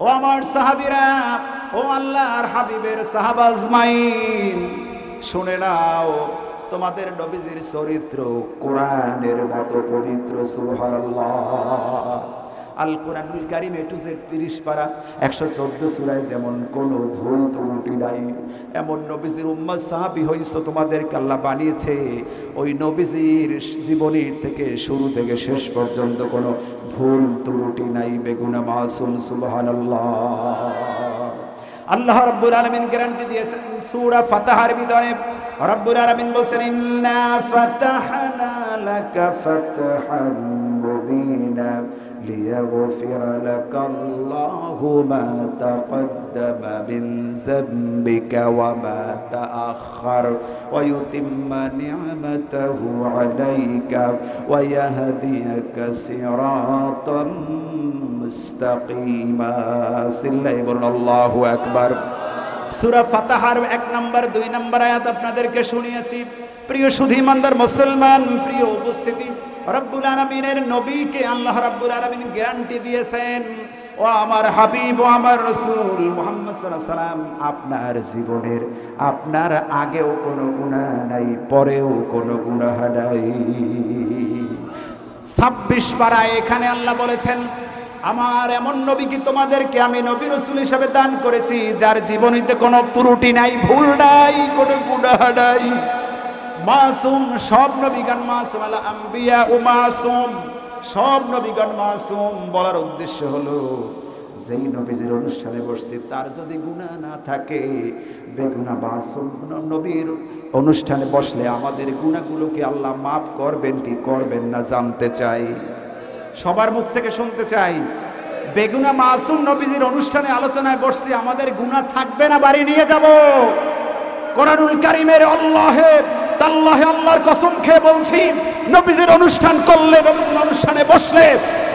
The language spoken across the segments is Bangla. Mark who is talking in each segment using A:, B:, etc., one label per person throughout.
A: ও আমার সাহাবীরা, ও আল্লাহর হাবিবের সাহাবা আজমাইন, শুনে নাও তোমাদের নবীজির চরিত্র কোরআনের মতো পবিত্র। সুবহানাল্লাহ। আল কোরআনুল কারীম A to Z 30 পারা 114 সূরায় যেমন কোনো ভুল ত্রুটি নাই, এমন নবীজির উম্মত সাহাবী হইছো, তোমাদেরকে আল্লাহ বানিয়েছে ওই নবীজির জীবনীর থেকে শুরু থেকে শেষ পর্যন্ত কোনো ভুল ত্রুটি নাই, বেগুনা মাসুম। সুবহানাল্লাহ। আল্লাহ রাব্বুল আলামিন গ্যারান্টি দিয়েছেন সূরা ফাতহার ভিতরে। রাব্বুল আলামিন বলেন, ইন্না ফাতাহনা লাকা ফাতহান মুবিনা লিয়াগফির লাকা আল্লাহু মা তাকদ্দামা মিন যামবিকা ওয়া মা তাআখার ওয়া ইউতিম্মা নি'মাতাহু আলাইকা ওয়া ইয়াহদিয়াকা সিরাতাম মুস্তাকিমা। সিল্লাই বলুন আল্লাহু আকবার। সূরা ফাতহার 1 নম্বর 2 নম্বর আয়াত আপনাদেরকে শুনিয়েছি। প্রিয় সুধী ইমানদার মুসলমান, প্রিয় উপস্থিতি, রব্বুল আলামিনের নবীকে আল্লাহ রাব্বুল আলামিন গ্যারান্টি দিয়েছেন, ও আমার হাবিব, ও আমার রাসূল মুহাম্মদ সাল্লাল্লাহু আলাইহি সাল্লাম, আপনার জীবনের আপনার আগেও কোনো গুনাহ নাই, পরেও কোনো গুনাহ নাই। 26 পারায় এখানে আল্লাহ বলেছেন, আমার এমন নবী কি তোমাদেরকে আমি নবী রাসূল হিসেবে দান করেছি যার জীবনীতে কোনো ত্রুটি নাই, ভুল নাই, কোনো গুনাহ নাই, মাসুম। সব নবীগণ মাসুম, আল আম্বিয়া ও মাসুম, সব নবীগণ মাসুম। বলার উদ্দেশ্য হলো যেই নবীজির অনুষ্ঠানে বসছি তার যদি গুনাহ না থাকে, বেগুনা মাসুম নবীর অনুষ্ঠানে বসলে আমাদের গুনাহগুলোকে আল্লাহ মাফ করবেন কি করবেন না জানতে চাই, সবার মুখ থেকে শুনতে চাই। বেগুনা মাসুম নবীজির অনুষ্ঠানে আলোচনায় বসছি, আমাদের গুনাহ থাকবে না বাড়ি নিয়ে যাব। কোরআনুল কারীমের আল্লাহে তাল্লাহে আল্লাহর কসম খেয়ে বলছি, নবীজির অনুষ্ঠান করলে, নবীজির অনুষ্ঠানে বসলে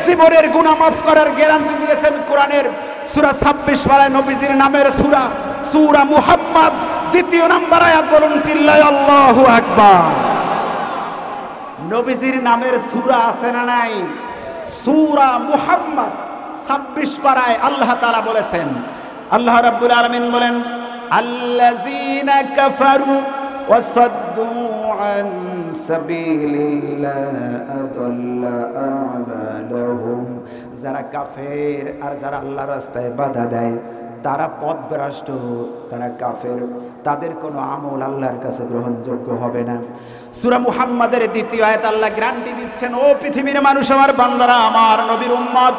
A: জীবনের গুনাহ মাফ করার গ্যারান্টি দিয়েছেন কোরআনের সূরা 26 পারায় নবীজির নামের সূরা, সূরা মুহাম্মদ 2 নম্বর আয়াত। বলুন চিল্লায় আল্লাহু আকবার। নবীজির নামের সূরা আছে না নাই? সূরা মুহাম্মদ 26 পারায় আল্লাহ তাআলা বলেছেন, আল্লাহ রাব্বুল আলামিন বলেন, আল্লাযীনা কাফারু ওয়া সাদ্দু আন সাবিলিল্লাহ আদাল্লা আ'মালাহুম। যারা কাফের আর যারা আল্লাহর রাস্তায় বাধা দেয় তারা পথভ্রষ্ট, তারা কাফের, তাদের কোনো আমল আল্লাহর কাছে গ্রহণযোগ্য হবে না। সূরা মুহাম্মাদের 2 আয়াত আল্লাহ গ্যারান্টি দিচ্ছেন, ও পৃথিবীর মানুষ, আমার বান্দারা, আমার নবীর উম্মত,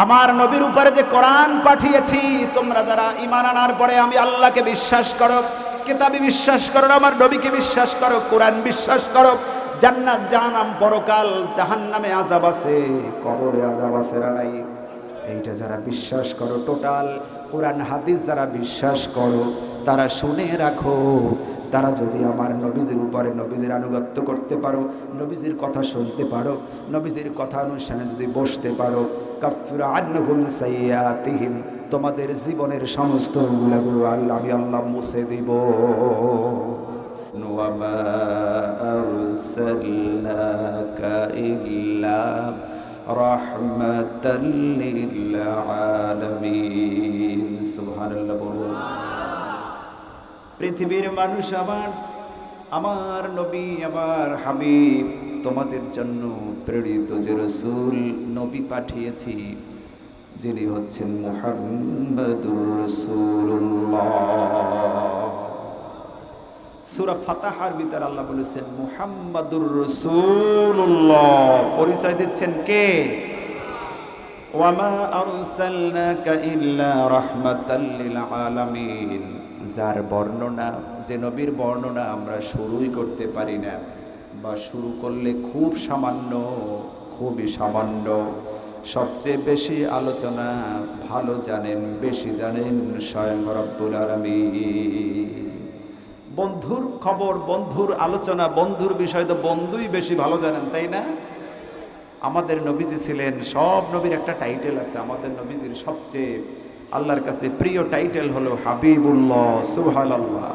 A: আমার নবীর উপরে যে কোরআন পাঠিয়েছি, তোমরা যারা ঈমান আনার পরে আমি আল্লাহকে বিশ্বাস করো, কিতাবে বিশ্বাস করো, আমার নবীকে বিশ্বাস করো, কোরআন বিশ্বাস করো, জান্নাত জাহান্নাম পরকাল, জাহান্নামে আযাব আছে, কবরে আযাব আছে না নাই, এইটা যারা বিশ্বাস করো, টোটাল কোরআন হাদিস যারা বিশ্বাস করো, তারা শুনে রাখো, তারা যদি আমার নবীজির উপরে, নবীজির আনুগত্য করতে পারো, নবীজির কথা শুনতে পারো, নবীজির কথা অনুষ্ঠানে যদি বসতে পারো, কাফির আনহুম সাইয়্যাতিহিম, তোমাদের জীবনের সমস্ত গুনাহগুলো আমি আল্লাহ মুছে দিব। ওয়া মা আরসালনাকা ইল্লা রাহমাতাল লিল আলামিন। সুবহানাল্লাহ বলুন। পৃথিবীর মানুষ, আমার নবী, আমার হাবিব, তোমাদের জন্য প্রেরিত যে রাসূল নবী পাঠিয়েছি, যিনি হচ্ছেন মুহাম্মাদুর রাসূলুল্লাহ। সূরা ফাতহার ভিতর আল্লাহ বলেছেন মুহাম্মাদুর রাসূলুল্লাহ, পরিচয় দিচ্ছেন কে? ওয়া মা আরসালনাকা ইল্লা রাহমাতাল লিল আলামিন। যার বর্ণনা, যে নবীর বর্ণনা আমরা শুরুই করতে পারি না, বা শুরু করলে খুব সামান্য, খুবই সামান্য, সবচেয়ে বেশি আলোচনা ভালো জানেন, বেশি জানেন স্বয়ং রব্বুল আলামিন। বন্ধুর খবর, বন্ধুর আলোচনা, বন্ধুর বিষয় তো বন্ধুই বেশি ভালো জানেন, তাই না? আমাদের নবীজি ছিলেন, সব নবীর একটা টাইটেল আছে, আমাদের নবীজির সবচেয়ে আল্লাহর কাছে প্রিয় টাইটেল হলো হাবিবুল্লাহ। সুবহানাল্লাহ।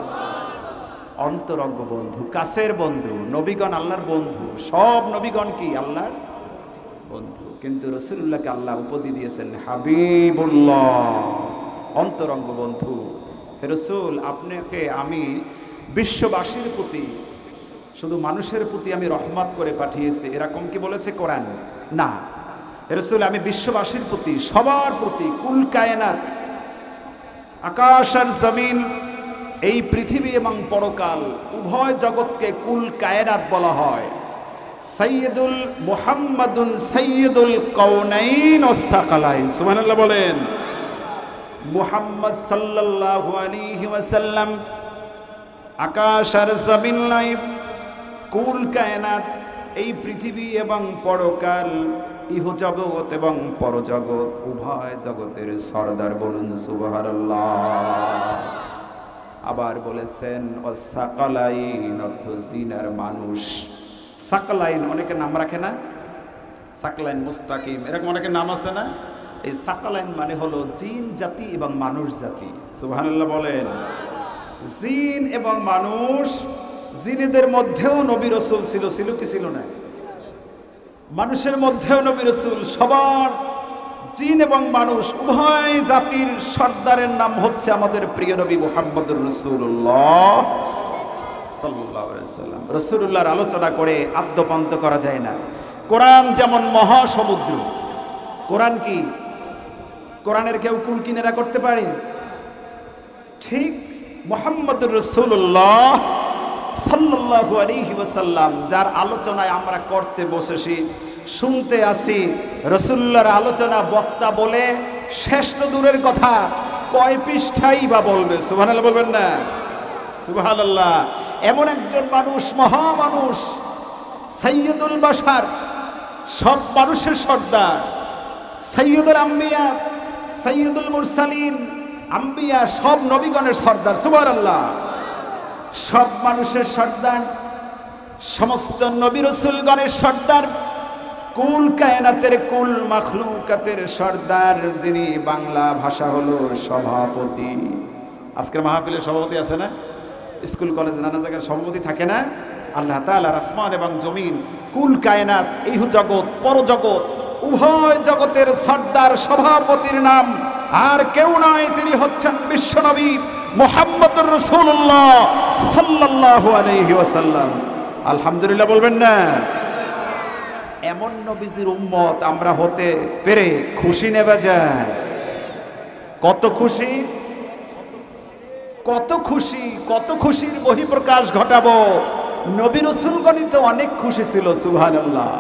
A: অন্তরঙ্গ বন্ধু, কাছের বন্ধু। নবীগণ আল্লাহর বন্ধু, সব নবীগণ কি আল্লাহর বন্ধু। কিন্তু রাসূলুল্লাহকে আল্লাহ উপাধি দিয়েছেন হাবিবুল্লাহ, অন্তরঙ্গ বন্ধু। হে রাসূল, আপনাকে আমি বিশ্ববাসীর প্রতি, শুধু মানুষের প্রতি আমি রহমত করে পাঠিয়েছি, এরকম কি বলেছে কোরআন? না, হে রাসূল, আমি বিশ্ববাসীর প্রতি, সবার প্রতি, কুল কায়নাত, আকাশ আর জমিন, এই পৃথিবী এবং পরকাল উভয় জগৎকে কুল কায়নাত বলা হয়। সাইয়্যিদুল মুহাম্মাদুন সাইয়্যিদুল কাউনাইন ওয়াস সাকালাইন, সুবহানাল্লাহ বলেন। মুহাম্মদ সাল্লাল্লাহু আলাইহি ওয়াসাল্লাম আকাশ আর জমিন নয়, কুল কায়নাত, এই পৃথিবী এবং পরকাল, ইহজগৎ এবং পরজগৎ উভয় জগতের সরদার, বলুন সুবহানাল্লাহ। আবার বলেছেন ওয়াসাকালাইন, অর্থ জিনার মানুষ। সাকালাইন অনেকে নাম রাখে না, সাকালাইন, মুস্তাকিম, এরকম অনেকের নাম আছে না। এই সাকালাইন মানে হলো জিন জাতি এবং মানুষ জাতি, সুবহানাল্লাহ বলেন। জিন এবং মানুষ, জিনেদের মধ্যেও নবী রাসূল ছিল, ছিল কি ছিল না? মানুষের মধ্যেও নবী রাসূল, সবার, জিন এবং মানুষ উভয় জাতির সর্দারের নাম হচ্ছে আমাদের প্রিয় নবী মুহাম্মদুর রাসূলুল্লাহ সাল্লাল্লাহু আলাইহি ওয়াসাল্লাম। রাসূলুল্লাহর আলোচনা করে আদ্যপান্ত করা যায় না। কোরআন যেমন মহাসমুদ্র, কোরআন কি, কোরআনের কেউ কুল কিনারা করতে পারে? ঠিক মুহাম্মদুর রাসূলুল্লাহ সাল্লাল্লাহু আলাইহি ওয়াসাল্লাম, যার আলোচনায় আমরা করতে বসেছি, শুনতে আসি, রাসূলুল্লাহর আলোচনা বক্তা বলে শেষ তো দূরের কথা, কয় পৃষ্ঠাই বা বলবে, সুবহানাল্লাহ বলবেন না? সুবহানাল্লাহ। এমন একজন মানুষ, মহামানুষ, সাইয়্যিদুল বাশার, সব মানুষের সর্দার, সাইয়্যিদুল আম্বিয়া, সাইয়্যিদুল মুরসালিন, আম্বিয়া সব নবীগণের সর্দার, সুবহানাল্লাহ, সব মানুষের সর্দার, সমস্ত নবী রাসূলগণের সর্দার, কুল কায়নাতের, কুল মাখলুকাতের সর্দার, যিনি বাংলা ভাষা হলো সভাপতি। আজকের মাহফিলের সভাপতি আছে না? স্কুল কলেজ নানা জায়গায় সভাপতি থাকে না? আল্লাহ তাআলার আসমান এবং জমিন, কুল কায়নাত, ইহ জগৎ পরজগৎ উভয় জগতের সর্দার, সভাপতির নাম আর কেউ নয়, তিনি হচ্ছেন বিশ্বনবী মুহাম্মদুর রাসূলুল্লাহ সাল্লাল্লাহু আলাইহি ওয়াসাল্লাম। আলহামদুলিল্লাহ বলবেন না? এমন নবীজির উম্মত আমরা হতে পেরে খুশি নেবে যায়। কত খুশি, কত খুশি, কত খুশির বহিঃপ্রকাশ ঘটাবো। নবী রাসূলগণই তো অনেক খুশি ছিল, সুবহানাল্লাহ।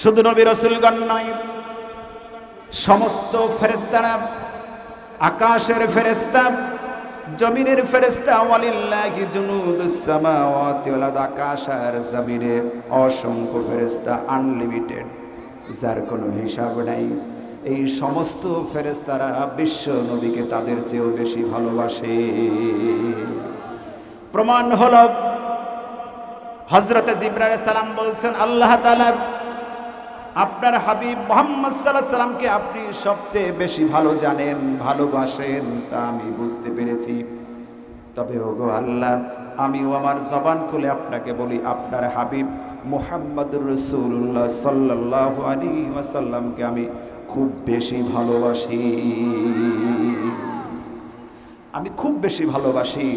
A: শুধু নবী রাসূলগণ নয়, সমস্ত ফেরেশতারা, আকাশের ফেরেশতা, জমিনের ফেরেশতা, ওয়ালিল্লাহি জুনুদুস সামাওয়াতি ওয়াল আরদ, আকাশ আর জমিনে অসংখ্য ফেরেশতা, আনলিমিটেড, যার কোনো হিসাব নাই। এই সমস্ত ফেরেশতারা বিশ্ব নবীকে তাদের চেয়েও বেশি ভালোবাসে। প্রমাণ হলো হযরতে জিবরাইল আলাইহিস সালাম বলছেন, আল্লাহ তাআলা আপনার হাবিব মুহাম্মদ সাল্লাল্লাহু আলাইহি সাল্লামকে আপনি সবচেয়ে বেশি ভালো জানেন, ভালোবাসেন, তা আমি বুঝতে পেরেছি। তবে ওগো আল্লাহ, আমিও আমার জবান খুলে আপনাকে বলি, আপনার হাবিব মুহাম্মদুর রাসূলুল্লাহ সাল্লাল্লাহু আলাইহি ওয়াসাল্লামকে আমি খুব বেশি ভালোবাসি, আমি খুব বেশি ভালোবাসি।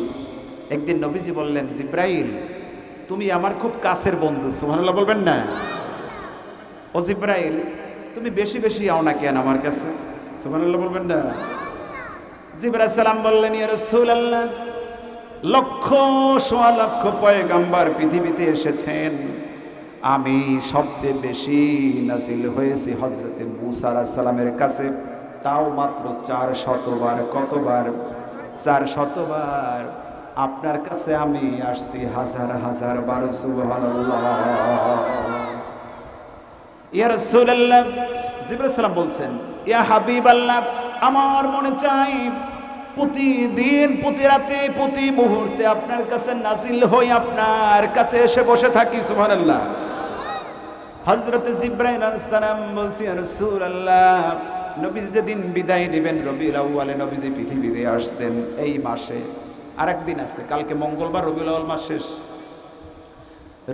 A: একদিন নবীজি বললেন, জিবরাইল তুমি আমার খুব কাছের বন্ধু, সুবহানাল্লাহ বলবেন না? ও জিবরাইল, তুমি বেশি বেশি আও না কেন আমার কাছে, সুবহানাল্লাহ বলবেন না? জিবরাইল সালাম বললেন, ইয়া রাসূলুল্লাহ, লক্ষ সোয়া লক্ষ পয়গম্বর পৃথিবীতে এসেছেন, আমি সবচেয়ে বেশি নাসিল হয়েছি হযরতে মূসা আলাইহিস সালামের কাছে, তাও মাত্র 400 বার। কতবার? 400 বার। আপনার কাছে আমি আসছি হাজার হাজার বার, সুবহানাল্লাহ। ইয়া রাসূলুল্লাহ, জিবরাইল সালাম বলছেন, ইয়া হাবিবাল্লাহ, আমার মনে চাই প্রতিদিন, প্রতি রাতে, প্রতি মুহূর্তে আপনার কাছে নাজিল হই, আপনার কাছে এসে বসে থাকি, সুবহানাল্লাহ। হযরত জিবরাইল আলাইহিস সালাম বলছেন, ইয়া রাসূলুল্লাহ, নবীজি যেদিন বিদায় নেবেন, রবিউল আউয়ালে নবীজি পৃথিবীতে আসছেন, এই মাসে আরেকদিন আছে, কালকে মঙ্গলবার, রবিউল আউয়াল মাস শেষ,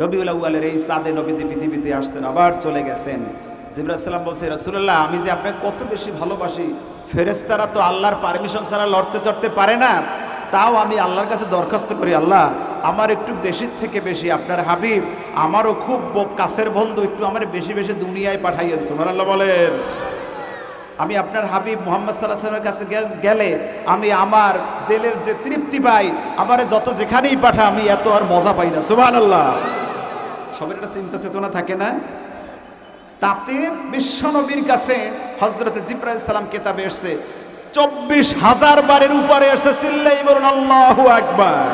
A: রবিউল আউয়ালের এই চাঁদে নবীজি পৃথিবীতে আসছেন, আবার চলে গেছেন। জিবরাইল আলাইহিস সালাম বলছে, রাসূলুল্লাহ আমি যে আপনাকে কত বেশি ভালোবাসি, ফেরেশতারা তো আল্লাহর পারমিশন ছাড়া লড়তে চড়তে পারে না, তাও আমি আল্লাহর কাছে দরখাস্ত করি, আল্লাহ আমার একটু বেশির থেকে বেশি আপনার হাবিব আমারও খুব কাছের বন্ধু, একটু আমার বেশি বেশি দুনিয়ায় পাঠাইয়েন। সুবহানাল্লাহ বলেন। আমি আপনার হাবিব মুহাম্মদ সাল্লাল্লাহু আলাইহি ওয়াসাল্লামের কাছে গেলে আমি আমার দিলের যে তৃপ্তি পাই, আমারে যত যেখানেই পাঠা আমি এত আর মজা পাই না। সুবহানাল্লাহ। সবার একটা চিন্তা চেতনা থাকে না? তাতে বিশ্বনবীর কাছে হযরতে জিবরাইল আলাইহিস সালাম কিতাবে এসেছে 24,000 বারের উপরে এসেছে। চিল্লাই বলুন আল্লাহু আকবার।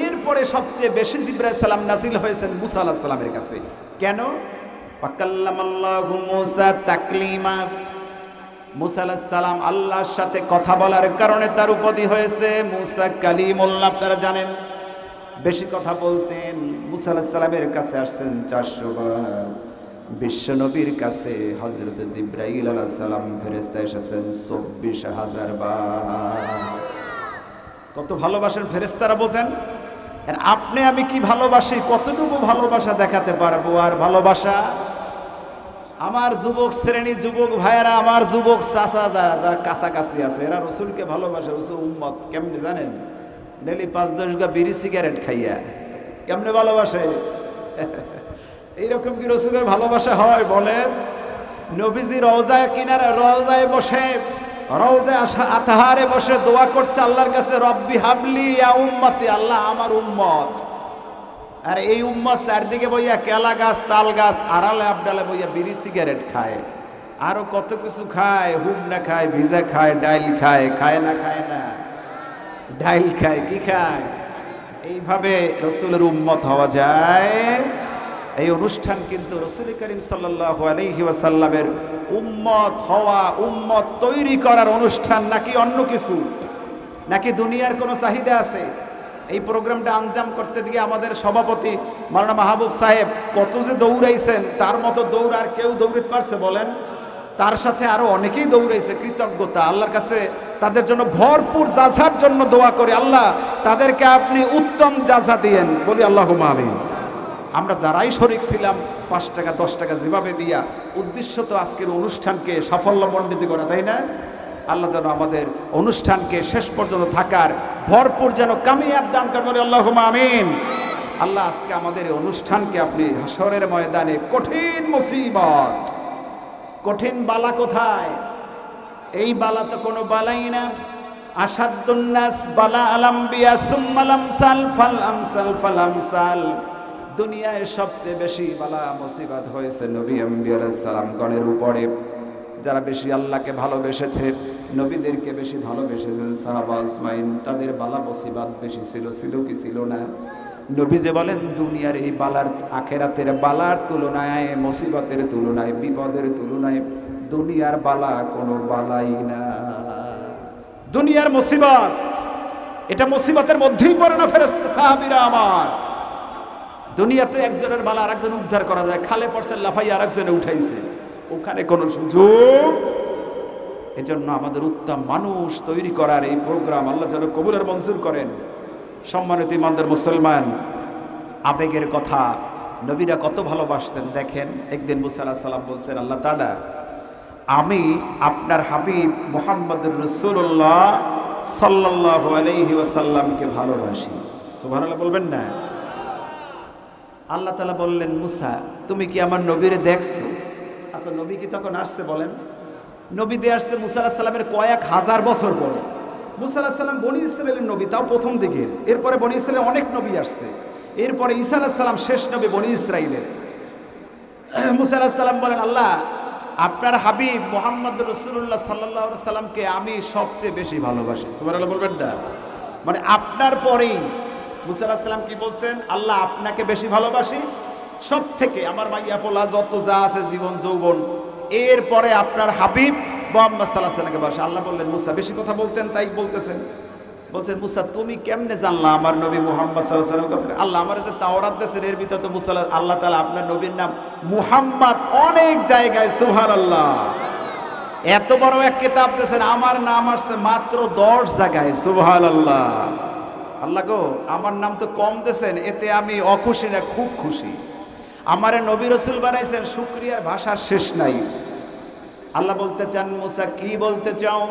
A: এরপরে সবচেয়ে বেশি জিবরাইল সালাম নাজিল হয়েছেন মুসা আলাইহিস সালামের কাছে। কেন? ওয়াকাল্লামাল্লাহু মুসা তাকলিমা। মুসা আলাইহিস সালাম আল্লাহর সাথে কথা বলার কারণে তার উপাধি হয়েছে মুসা কালিমুল্লাহ। আপনারা জানেন বেশি কথা বলতেন। মুসা আলাইহিস সালামের কাছে আসছেন 400 বার। বিশ্বনবীর কাছে হযরত জিবরাইল আলাইহিস সালাম ফেরেশতা এসেছেন 24,000 বার। কত ভালোবাসেন ফেরেশতারা বোঝেন। আর আপনি আমি কি ভালোবাসি, কতটুকু ভালোবাসা দেখাতে পারবো? আর ভালোবাসা আমার যুবক শ্রেণী, যুবক ভাইয়েরা, আমার যুবক চাচা যারা যারা কাছাকাছি আছে, এরা রসুলকে ভালোবাসে। রসুল উম্মত কেমনে জানেন? ডেলি 5-10 গা বিড়ি সিগারেট খাইয়া কেমনে ভালোবাসে? এইরকম কি রসুলের ভালোবাসা হয় বলেন? নবীজি রওজায় কিনারে রওজায় বসে, রওজায় আতহারে বসে দোয়া করছে আল্লাহর কাছে, রব্বি হাবলি ইয়া উম্মতি, আল্লাহ আমার উম্মত। আর এই উম্মত চারদিকে বইয়া কেলা গাছ, তাল গাছ, আড়ালে আবডালে বইয়া বিড়ি সিগারেট খায়, আরো কত কিছু খায়, হুবনা খায়, ভিজা খায়, ডাইল খায়, খায় না খায় না? ডাইল খায়, কি খায়? এইভাবে রসুলের উম্মত হওয়া যায়। এই অনুষ্ঠান কিন্তু রসুল করিম সাল্লাল্লাহু আলাইহি ওয়াসাল্লামের উম্মত হওয়া, উম্মত তৈরি করার অনুষ্ঠান, নাকি অন্য কিছু, নাকি দুনিয়ার কোনো চাহিদা আছে? এই প্রোগ্রামটা আঞ্জাম করতে গিয়ে আমাদের সভাপতি মাওলানা মাহবুব সাহেব কত যে দৌড়াইছেন, তার মতো দৌড় আর কেউ দৌড়াতে পারছে বলেন? তার সাথে আরো অনেকেই দৌড়াইছে। কৃতজ্ঞতা আল্লাহর কাছে তাদের জন্য ভরপুর জাযার জন্য দোয়া করি, আল্লাহ তাদেরকে আপনি উত্তম জাযা দিয়েন, বলি আল্লাহুম্মা আমিন। আমরা যারাই শরীক ছিলাম 5 টাকা 10 টাকা যেভাবে দিয়া, উদ্দেশ্য তো আজকের অনুষ্ঠানকে সাফল্যমণ্ডিত করা, তাই না? আল্লাহ যেন আমাদের অনুষ্ঠানকে শেষ পর্যন্ত থাকার ভরপুর যেন কামিয়াব দান করেন, বলি আল্লাহুম্মা আমিন। আল্লাহ আজকে আমাদের এই অনুষ্ঠানকে আপনি হাশরের ময়দানে কঠিন মুসিবত, কঠিন বালা কোথায়? এই বালা তো কোনো বালাই না। আসাদুন নাস বালা আল আম্বিয়া সুম্মাল আমসাল ফাল আমসাল ফাল আমসাল। দুনিয়ায় সবচেয়ে বেশি বালা মুসিবত হয়েছে নবী আম্বিয়া আলাইহিস সালাম গণের উপরে। যারা বেশি আল্লাহকে ভালোবেসেছে, নবীদেরকে বেশি ভালোবেসেছেন সাহাবা আজমাইন, তাদের বালা মুসিবত বেশি ছিল। ছিল কি ছিল না? নবী যে বলেন দুনিয়ার এই বালার, আখেরাতের বালার তুলনায়, মুসিবতের তুলনায়, বিপদের তুলনায় দুনিয়ার বালা কোনো বালাই না। দুনিয়ার মুসিবত এটা মুসিবতের মধ্যেই পড়ে না ফেরেশতা সাহাবীরা আমার। দুনিয়াতে একজনের বালা আরেকজন উদ্ধার করা যায়, খালে পড়ছে লাফাই আরেকজনে উঠাইছে, ওখানে কোনো সুযোগ। এজন্য আমাদের উত্তম মানুষ তৈরি করার এই প্রোগ্রাম আল্লাহ যেন কবুলের মঞ্জুর করেন। সম্মানিত ইমানদার মুসলমান, আবেগের কথা, নবীরা কত ভালোবাসতেন দেখেন। একদিন মুসা আলাইহিস সালাম বলছেন, আল্লাহ তাআলা আমি আপনার হাবিব মুহাম্মদুর রাসূলুল্লাহ সাল্লাল্লাহু আলাইহি ওয়াসাল্লামকে ভালোবাসি। সুবহানাল্লাহ বলবেন না? আল্লাহ তাআলা বললেন, মুসা তুমি কি আমার নবীরে দেখছো? আচ্ছা নবী কি তখন আসছে বলেন? নবী দিয়ে আসছে মুসা আলাইহিস সালামের কয়েক হাজার বছর পরে। মুসা আলাইহিস সালাম বনি ইসরাইলের নবী, তাও প্রথম দিকে। এরপরে বনি ইসরাইলে অনেক নবী আসছে। এরপরে ঈসা আলাইহিস সালাম শেষ নবী বনি ইসরাইলের। মুসা আলাইহিস সালাম বলেন, আল্লাহ আপনার হাবিব মুহাম্মদ রাসূলুল্লাহ সাল্লাল্লাহু আলাইহি সাল্লামকে আমি সবচেয়ে বেশি ভালোবাসি। সুবহানাল্লাহ বলবেন না? মানে আপনার পরেই মুসা আলাইহিস সালাম কি বলছেন? আল্লাহ আপনাকে বেশি ভালোবাসি সব থেকে, আমার মাইয়া পোলা যত যা আছে জীবন যৌবন, এরপরে আপনার হাবিব মুহাম্মদ সাল্লাল্লাহু আলাইহি সাল্লামকে ভালোবাসি। আল্লাহ বললেন, মুসা বেশি কথা বলতেন তাই বলতেছেন। বলছেন, মুসা তুমি কেমনে জানলা আমার নবী মুহাম্মদ সাল্লাল্লাহু আলাইহি ওয়াসাল্লামের কথা? আল্লাহ আমার যে তাওরাত দিয়েছেন এর ভিতরে তো মুসা আল্লাহ তাআলা আপনার নবীর নাম মুহাম্মদ অনেক জায়গায়, সুবহানাল্লাহ, এত বড় এক কিতাব দিয়েছেন, আমার নাম আসছে মাত্র 10 জায়গায়, সুবহানাল্লাহ। আল্লাহ গো আমার নাম তো কম দিয়েছেন, এতে আমি অখুশি না খুব খুশি। আমারে নবী রাসূল বানাইছেন, শুকরিয়ার ভাষার শেষ নাই। আল্লাহ বলতে চান, মুসা কি বলতে চাও?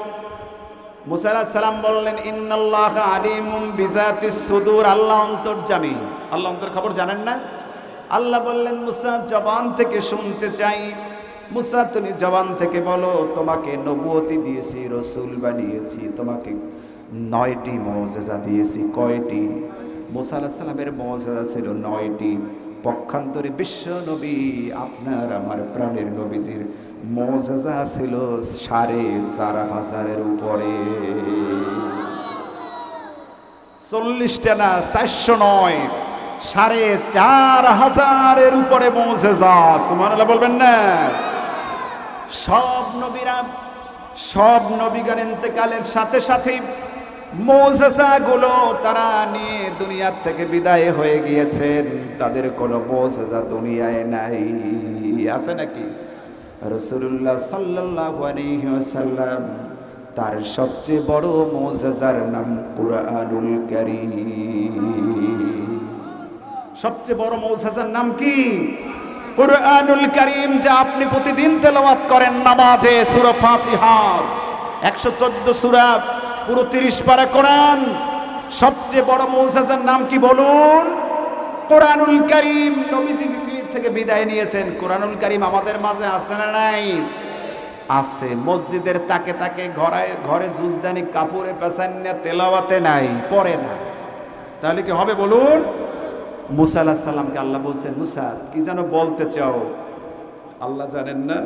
A: মুসা আলাইহিস সালাম বললেন, ইন্নাল্লাহা আলিমুম বিজাতিস সুদূর, আল্লাহ অন্তর্যামী। আল্লাহ অন্তর খবর জানেন না? আল্লাহ বললেন, মুসা জবান থেকে শুনতে চাই। মুসা তুমি জবান থেকে বলো, তোমাকে নবুয়তি দিয়েছি, রসুল বানিয়েছি, তোমাকে 9টি মুজিজা দিয়েছি। কয়টি? মুসা আলাইহিস সালামের মুজিজা ছিল 9টি। পক্ষান্তরে বিশ্ব নবী আপনার আমার প্রাণের নবীজির মুজিজা ছিল 4,500-এর উপরে। 40টা না, 400 নয়, 4,500-এর উপরে মুজিজা। সুবহানাল্লাহ বলবেন না? সব নবীগণ ইন্তেকালের সাথে সাথে মুজিজাগুলো তারা নিয়ে দুনিয়া থেকে বিদায় হয়ে গিয়েছেন। তাদের কোনো মুজিজা দুনিয়ায় নাই। আছে নাকি? রাসূলুল্লাহ সাল্লাল্লাহু আলাইহি ওয়াসাল্লাম, তার সবচেয়ে বড় মুজিজার নাম কুরআনুল কারীম। সবচেয়ে বড় মুজিজার নাম কি? কুরআনুল কারীম, যা আপনি প্রতিদিন তেলাওয়াত করেন নামাজে। সূরা ফাতিহা 114 সূরা, পুরো 30 পারা কোরআন। সবচেয়ে বড় মুজিজার নাম কি বলুন? কুরআনুল কারীম। নবীজি পৃথিবী থেকে বিদায় নিয়েছেন, কুরআনুল কারীম আমাদের মাঝে আছে না নাই? আছে। মসজিদের তাকে তাকে ঘরে জুজদানি কাপড়ে পেছান্না তেলাওয়াতে নাই, পড়ে না। তাহলে কি হবে বলুন? মুসা আলাইহিস সালামকে আল্লাহ বলছেন, মুসা কি যেন বলতে চাও? আল্লাহ জানেন না,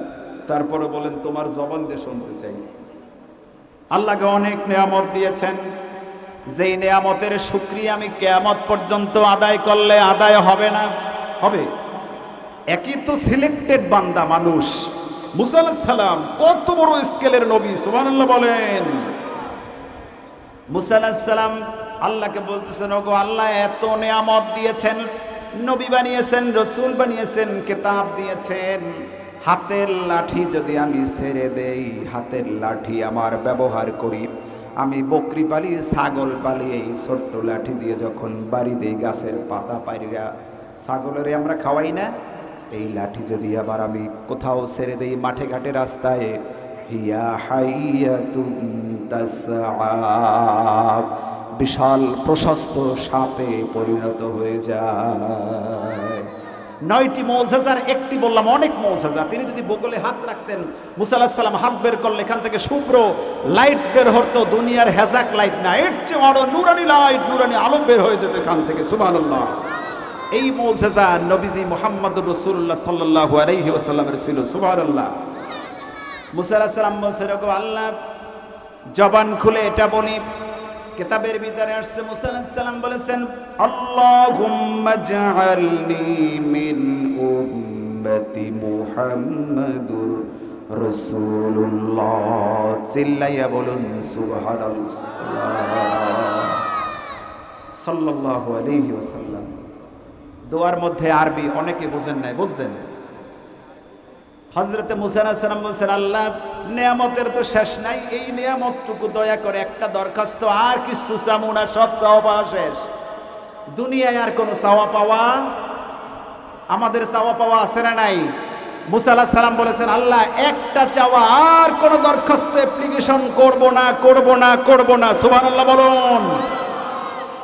A: তারপরে বলেন তোমার জবান দিয়ে শুনতে চাই। আল্লাহকে অনেক নিয়ামত দিয়েছেন, যেই নিয়ামতের শুকরিয়া আমি কিয়ামত পর্যন্ত আদায় করলে আদায় হবে না। হবে? একই তো সিলেক্টেড বান্দা মানুষ। মুসা আলাইহিস সালাম কত বড় স্কেলের নবী, সুবহানাল্লাহ বলেন। মুসা আলাইহিস সালাম আল্লাহকে বলতেছেন, ওগো আল্লাহ, এত নিয়ামত দিয়েছেন, নবী বানিয়েছেন, রসুল বানিয়েছেন, কিতাব দিয়েছেন, হাতের লাঠি যদি আমি ছেড়ে দেই, হাতের লাঠি আমার ব্যবহার করি, আমি বকরি পালি, ছাগল পালি, এই ছোট্ট লাঠি দিয়ে যখন বাড়ি দেই, গাছের পাতা পাইরা ছাগলের আমরা খাওয়াই না, এই লাঠি যদি আবার আমি কোথাও ছেড়ে দেই, মাঠে ঘাটে রাস্তায়, হিয়া হাইয়াতুন তাসআব, বিশাল প্রশস্ত সাপে পরিণত হয়ে যায়। 9টি মুজিজার একটি বললাম, অনেক মুজিজা। তিনি যদি বগলে হাত রাখতেন, মুসা আলাইহিস সালাম হাত বের করলে এখান থেকে শুভ্র লাইট বের হতো, দুনিয়ার হেজাক লাইট না, এর চেয়ে বড় নূরানি লাইট, নূরানি আলো বের হয়ে যেত এখান থেকে। সুবহানাল্লাহ। এই মুজিজা নবীজি মুহাম্মদুর রাসূলুল্লাহ সাল্লাল্লাহু আলাইহি ওয়াসাল্লামের ছিল। সুবহানাল্লাহ। মুসা আলাইহিস সালাম বলছেন, ওগো আল্লাহ, জবান খুলে এটা বলি। কিতাবের ভিতরে আসছে, মুসা আলাইহিস সালাম বলেছেন, আল্লাহুম্মা জাআলনি মিন উম্মতি মুহাম্মাদুর রাসূলুল্লাহ। চিল্লাইয়া বলুন সুবহানাল্লাহ সাল্লাল্লাহু আলাইহি ওয়াসাল্লাম। দোয়ার মধ্যে আরবি অনেকে বুঝেন নাই, বুঝছেন? হযরতে মুসা আলাইহিস সালাম বলেছেন, আল্লাহ, নিয়ামতের তো শেষ নাই, এই নিয়ামতটুকু দয়া করে একটা দরখাস্ত, আর কিছু চামু না, সব চাওয়া পাওয়া শেষ। দুনিয়ায় আর কোনো চাওয়া পাওয়া, আমাদের চাওয়া পাওয়া আছে না নাই? মুসা আলাইহিস সালাম বলেছেন, আল্লাহ, একটা চাওয়া, আর কোনো দরখাস্ত অ্যাপ্লিকেশন করব না, করব না, করব না। সুবহানাল্লাহ বলুন।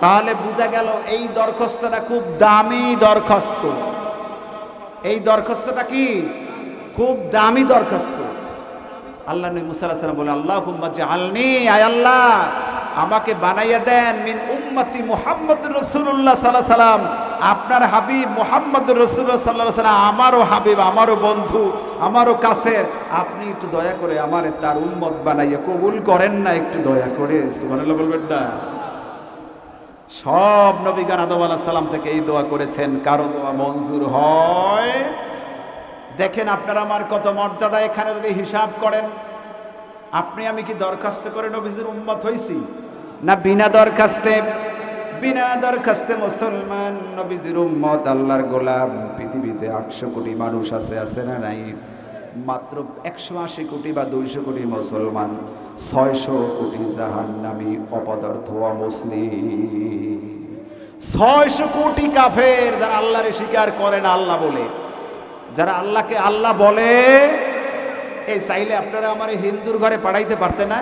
A: তাহলে বোঝা গেল এই দরখাস্তটা খুব দামি দরখাস্ত। এই দরখাস্তটা কি? খুব দামি দরখাস্ত। আল্লাহ নবী মুসা আলাইহিস সালাম বলে, আল্লাহুম্মা জাআলনি, আয় আল্লাহ, আমাকে বানাইয়া দেন, মিন উম্মতি মুহাম্মদুর রাসূলুল্লাহ সাল্লাল্লাহু আলাইহি সাল্লাম, আপনার হাবিব মুহাম্মদুর রাসূলুল্লাহ সাল্লাল্লাহু আলাইহি সাল্লাম আমারও হাবিব, আমারও বন্ধু, আমারও কাছের। আপনি একটু দয়া করে আমারে তার উম্মত বানাইয়া কবুল করেন না, একটু দয়া করে। সুবহানাল্লাহ বলবেন না? সব নবীগণ আদম আলাইহিস সালাম থেকে এই দোয়া করেছেন, কারো দোয়া মঞ্জুর হয়। দেখেন আপনার আমার কত মর্যাদা। এখানে যদি হিসাব করেন, আপনি আমি কি দরখাস্ত করে নবীজির উম্মত হইছি না বিনা দরখাস্তে? বিনা দরখাস্তে মুসলমান, নবীজির উম্মত, আল্লাহর গোলাম। পৃথিবীতে 800 কোটি মানুষ আছে না নাই? মাত্র 180 কোটি বা 200 কোটি মুসলমান, 600 কোটি জাহান্নামী, অপদার্থ, অমুসলিম। 600 কোটি কাফের যারা আল্লাহরে স্বীকার করে না আল্লাহ বলে, যারা আল্লাহকে আল্লাহ বলে। এই চাইলে আপনারা আমার হিন্দুর ঘরে পাঠাইতে পারতে না?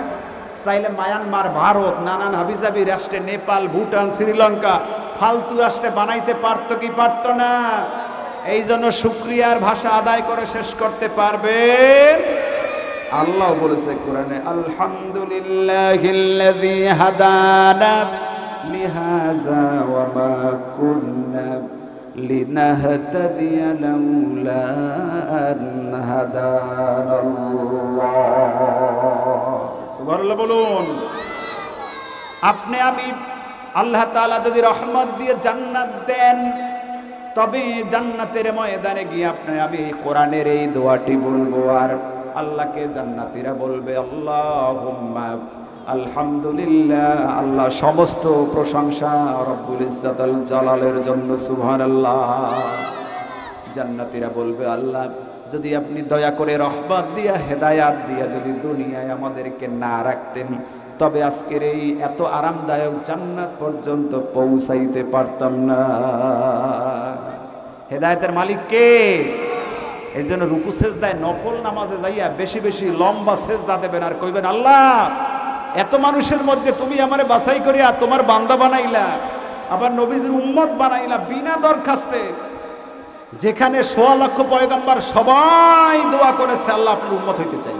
A: চাইলে মায়ানমার, ভারত, নানান হাবিজাবি রাষ্ট্রে, নেপাল, ভুটান, শ্রীলঙ্কা ফালতু রাষ্ট্রে বানাইতে পারতো কি পারতো না? এই জন্য শুকরিয়ার ভাষা আদায় করে শেষ করতে পারবেন। আল্লাহ বলেছে কোরআনে, আলহামদুলিল্লাহিল্লাযী হাদানা লিহাযা ওয়া মা কুন্না লিনাহতাদিয়া লাউলা আন হাদানাল্লাহ। সুবহানাল্লাহ বলুন। আপনি আমি আল্লাহ তাআলা যদি রহমত দিয়ে জান্নাত দেন, তবে জান্নাতের ময়দানে গিয়ে আপনি আমি কোরআনের এই দোয়াটি বলবো, আর আল্লাহকে জান্নাতীরা বলবে আল্লাহুম্মা আলহামদুলিল্লাহ, আল্লাহ সমস্ত প্রশংসা রব্বুল ইজ্জাতুল জালালের জন্য, সুবহানাল্লাহ। জান্নাতীরা বলবে আল্লাহ যদি আপনি দয়া করে রহমত দিয়া হেদায়াত দিয়া যদি দুনিয়ায় আমাদেরকে না রাখতেন, তবে আজকের এই এত আরামদায়ক জান্নাত পর্যন্ত পৌঁছাইতে পারতাম না। হেদায়েতের মালিক কে? এই জন্য রুকু সেজদায় নফল নামাজে যাইয়া বেশি বেশি লম্বা সেজদা দেবেন, আর কইবেন আল্লাহ এত মানুষের মধ্যে তুমি আমারে বাছাই করিয়া তোমার বান্দা বানাইলা, আবার নবীর উম্মত বানাইলা বিনা দরখাস্তে। যেখানে 1.5 লক্ষ পয়গম্বর সবাই দোয়া করেছে আল্লাহ আপনার উম্মত হইতে চাই।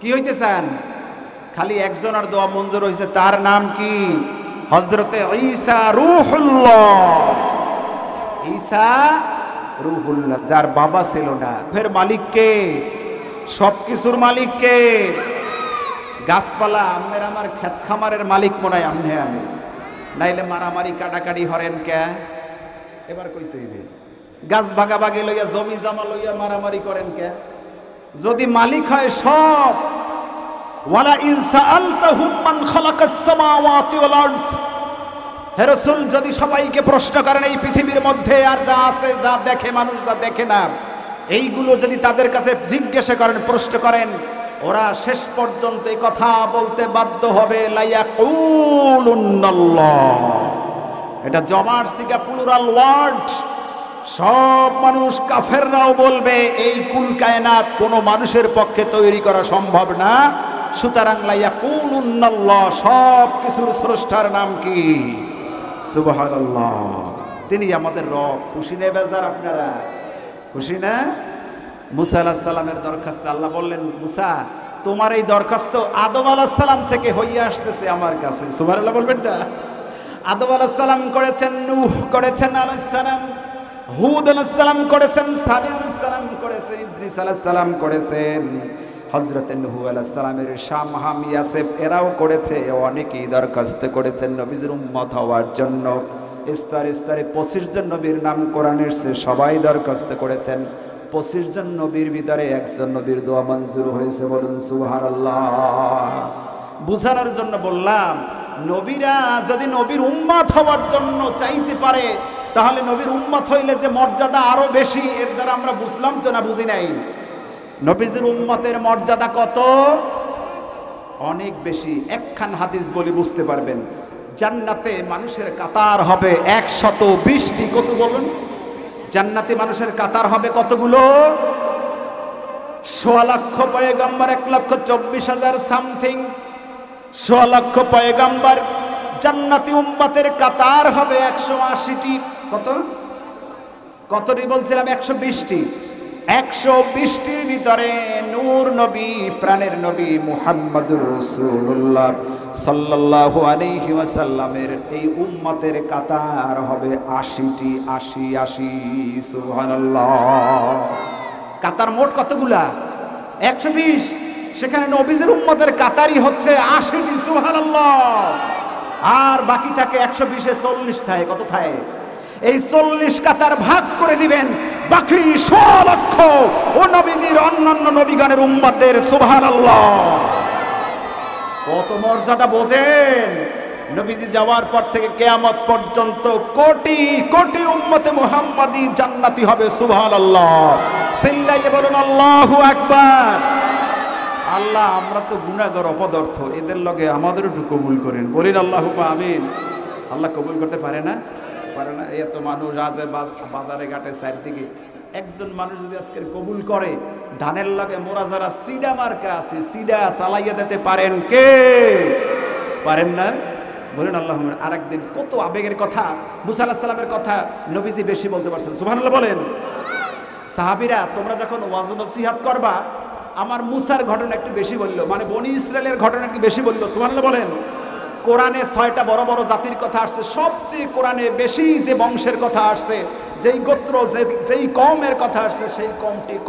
A: কি হইতে চান? খালি একজনের দোয়া মঞ্জুর হয়েছে, তার নাম কি? হযরতে ঈসা রূহুল্লাহ। ঈসা রূহুল্লাহ, যার বাবা ছিল না। ফের মালিক কে? সবকিছুর মালিক কে? গাছপালা আমের আমার ক্ষেত খামারের মালিক মনে হয় আমনে আমি, নাইলে মারামারি কাটাকাটি হরেন কে? এবার কইতে হইবে গাছ ভাগাভাগি লইয়া জমি জমা লইয়া মারামারি করেন কে? যদি মালিক হয় সব, ওয়ালা ইন সাআলতাহুম মান খালাকাস সামাওয়াতি ওয়াল আরদ, হে রাসূল যদি সবাইকে প্রশ্ন করেন এই পৃথিবীর মধ্যে আর যা আছে, যা দেখে মানুষ যা দেখে না, এইগুলো যদি তাদের কাছে জিজ্ঞাসা করেন, প্রশ্ন করেন, ওরা শেষ পর্যন্ত এই কথা বলতে বাধ্য হবে লায়াকুলুন্নাল্লাহ। এটা জমার সিগা, প্লুরাল ওয়ার্ড। সব মানুষ কাফেররাও বলবে এই কুল কায়নাত কোনো মানুষের পক্ষে তৈরি করা সম্ভব না। সুতরাং লায়াকুলুন্নাল্লাহ, সব কিছুর স্রষ্টার নাম কি? সুবহানাল্লাহ। তিনি আমাদের রব। খুশি নেই বেজার? আপনারা খুশি না? মুসা আলাইহিস সালামের দরখাস্ত আল্লাহ বললেন, মুসা তোমার এই দরখাস্ত আদম আলাইহিস সালাম থেকে হইয়া আসতেছে আমার কাছে। সুবহানাল্লাহ বলবেন না? আদম আলাইহিস সালাম করেছেন, নূহ করেছেন আলাইহিস সালাম, হুদ আলাইহিস সালাম করেছেন, সালেহ আলাইহিস সালাম করেছেন, ইদ্রিস আলাইহিস সালাম করেছেন, হযরত নূহ আলাইহিস সালামের শাম, হাম, ইয়াসেফ এরাও করেছে। অনেকেই দরখাস্ত করেছেন নবীর উম্মত হওয়ার জন্য। স্তরে স্তরে 25 জন নবীর নাম কোরআনের সে সবাই দরখাস্ত করেছেন। 25 জন নবীর ভিতরে একজন নবীর দোয়া মঞ্জুর হয়েছে। বলুন সুবহানাল্লাহ। বুঝানোর জন্য বললাম, নবীরা যদি নবীর উম্মত হওয়ার জন্য চাইতে পারে, তাহলে নবীর উম্মত হইলে যে মর্যাদা আরো বেশি, এর দ্বারা আমরা বুঝলাম তো না বুঝি নাই? নবীজির উম্মতের মর্যাদা কত? অনেক বেশি। একখান হাদিস বলি বুঝতে পারবেন। জান্নাতে মানুষের কাতার হবে 120টি। কত বলুন? জান্নাতে মানুষের কাতার হবে কতগুলো? 1.5 লক্ষ পয়গম্বর, 1,24,000 সামথিং। 1.5 লক্ষ পয়গম্বর, জান্নাতি উম্মতের কাতার হবে 180টি। কতটি বলছিলাম? 120টি। 120টির ভিতরে নূর নবী, প্রাণের নবী মুহাম্মদুর রাসূলুল্লাহ সাল্লাল্লাহু আলাইহি ওয়াসাল্লামের এই উম্মতের কাতার হবে 80টি। 80 সুবহানাল্লাহ। কাতার মোট কতগুলা? 120। সেখানে নবীদের উম্মতের কাতারই হচ্ছে 80টি। সুবহানাল্লাহ। আর বাকি থাকে 120-এ 40 থাকে। কত থাকে? এই 40 কাতার ভাগ করে দিবেন, বাকি 100 লক্ষ ও নবীজির অন্যান্য নবীগণের উম্মতের। সুবহানাল্লাহ। কত মর্যাদা বোঝেন? নবীজি যাওয়ার পর থেকে কিয়ামত পর্যন্ত কোটি কোটি উম্মতে মুহাম্মাদি জান্নাতি হবে। সুবহানাল্লাহ। চিল্লাইয়ে বলুন আল্লাহু আকবার। আল্লাহ, আমরা তো গুনাহগার অপদার্থ, এদের লগে আমাদেরও একটু কবুল করেন। বলেন আল্লাহুম্মা আমিন। আল্লাহ কবুল করতে পারে না? পারে না, এত মানুষ আছে বাজারে ঘাটে চারদিকে, একজন মানুষ যদি আজকে কবুল করে, ধানের লাগে মোরা যারা সিডা মার্কা আছে সিডা চালাইয়া দিতে পারেন কে? পারেন না? বলেন আল্লাহ। আরেকদিন কত আবেগের কথা, মুসা আলাইহিস সালামের কথা নবীজি বেশি বলতে পারছেন, সুবহানাল্লাহ বলেন। সাহাবীরা তোমরা যখন ওয়াজ নসিহত করবা, আমার মুসার ঘটনা একটু বেশি বললো, মানে বনি ইসরায়েলের ঘটনা একটু বেশি বললো, সুবহানাল্লাহ বলেন। কোরআনে 6টা বড় বড় জাতির কথা আসছে, সবচেয়ে কোরআনে বেশি যে বংশের কথা আসছে, যেই গোত্র যেই কওমের কথা আসছে, সেই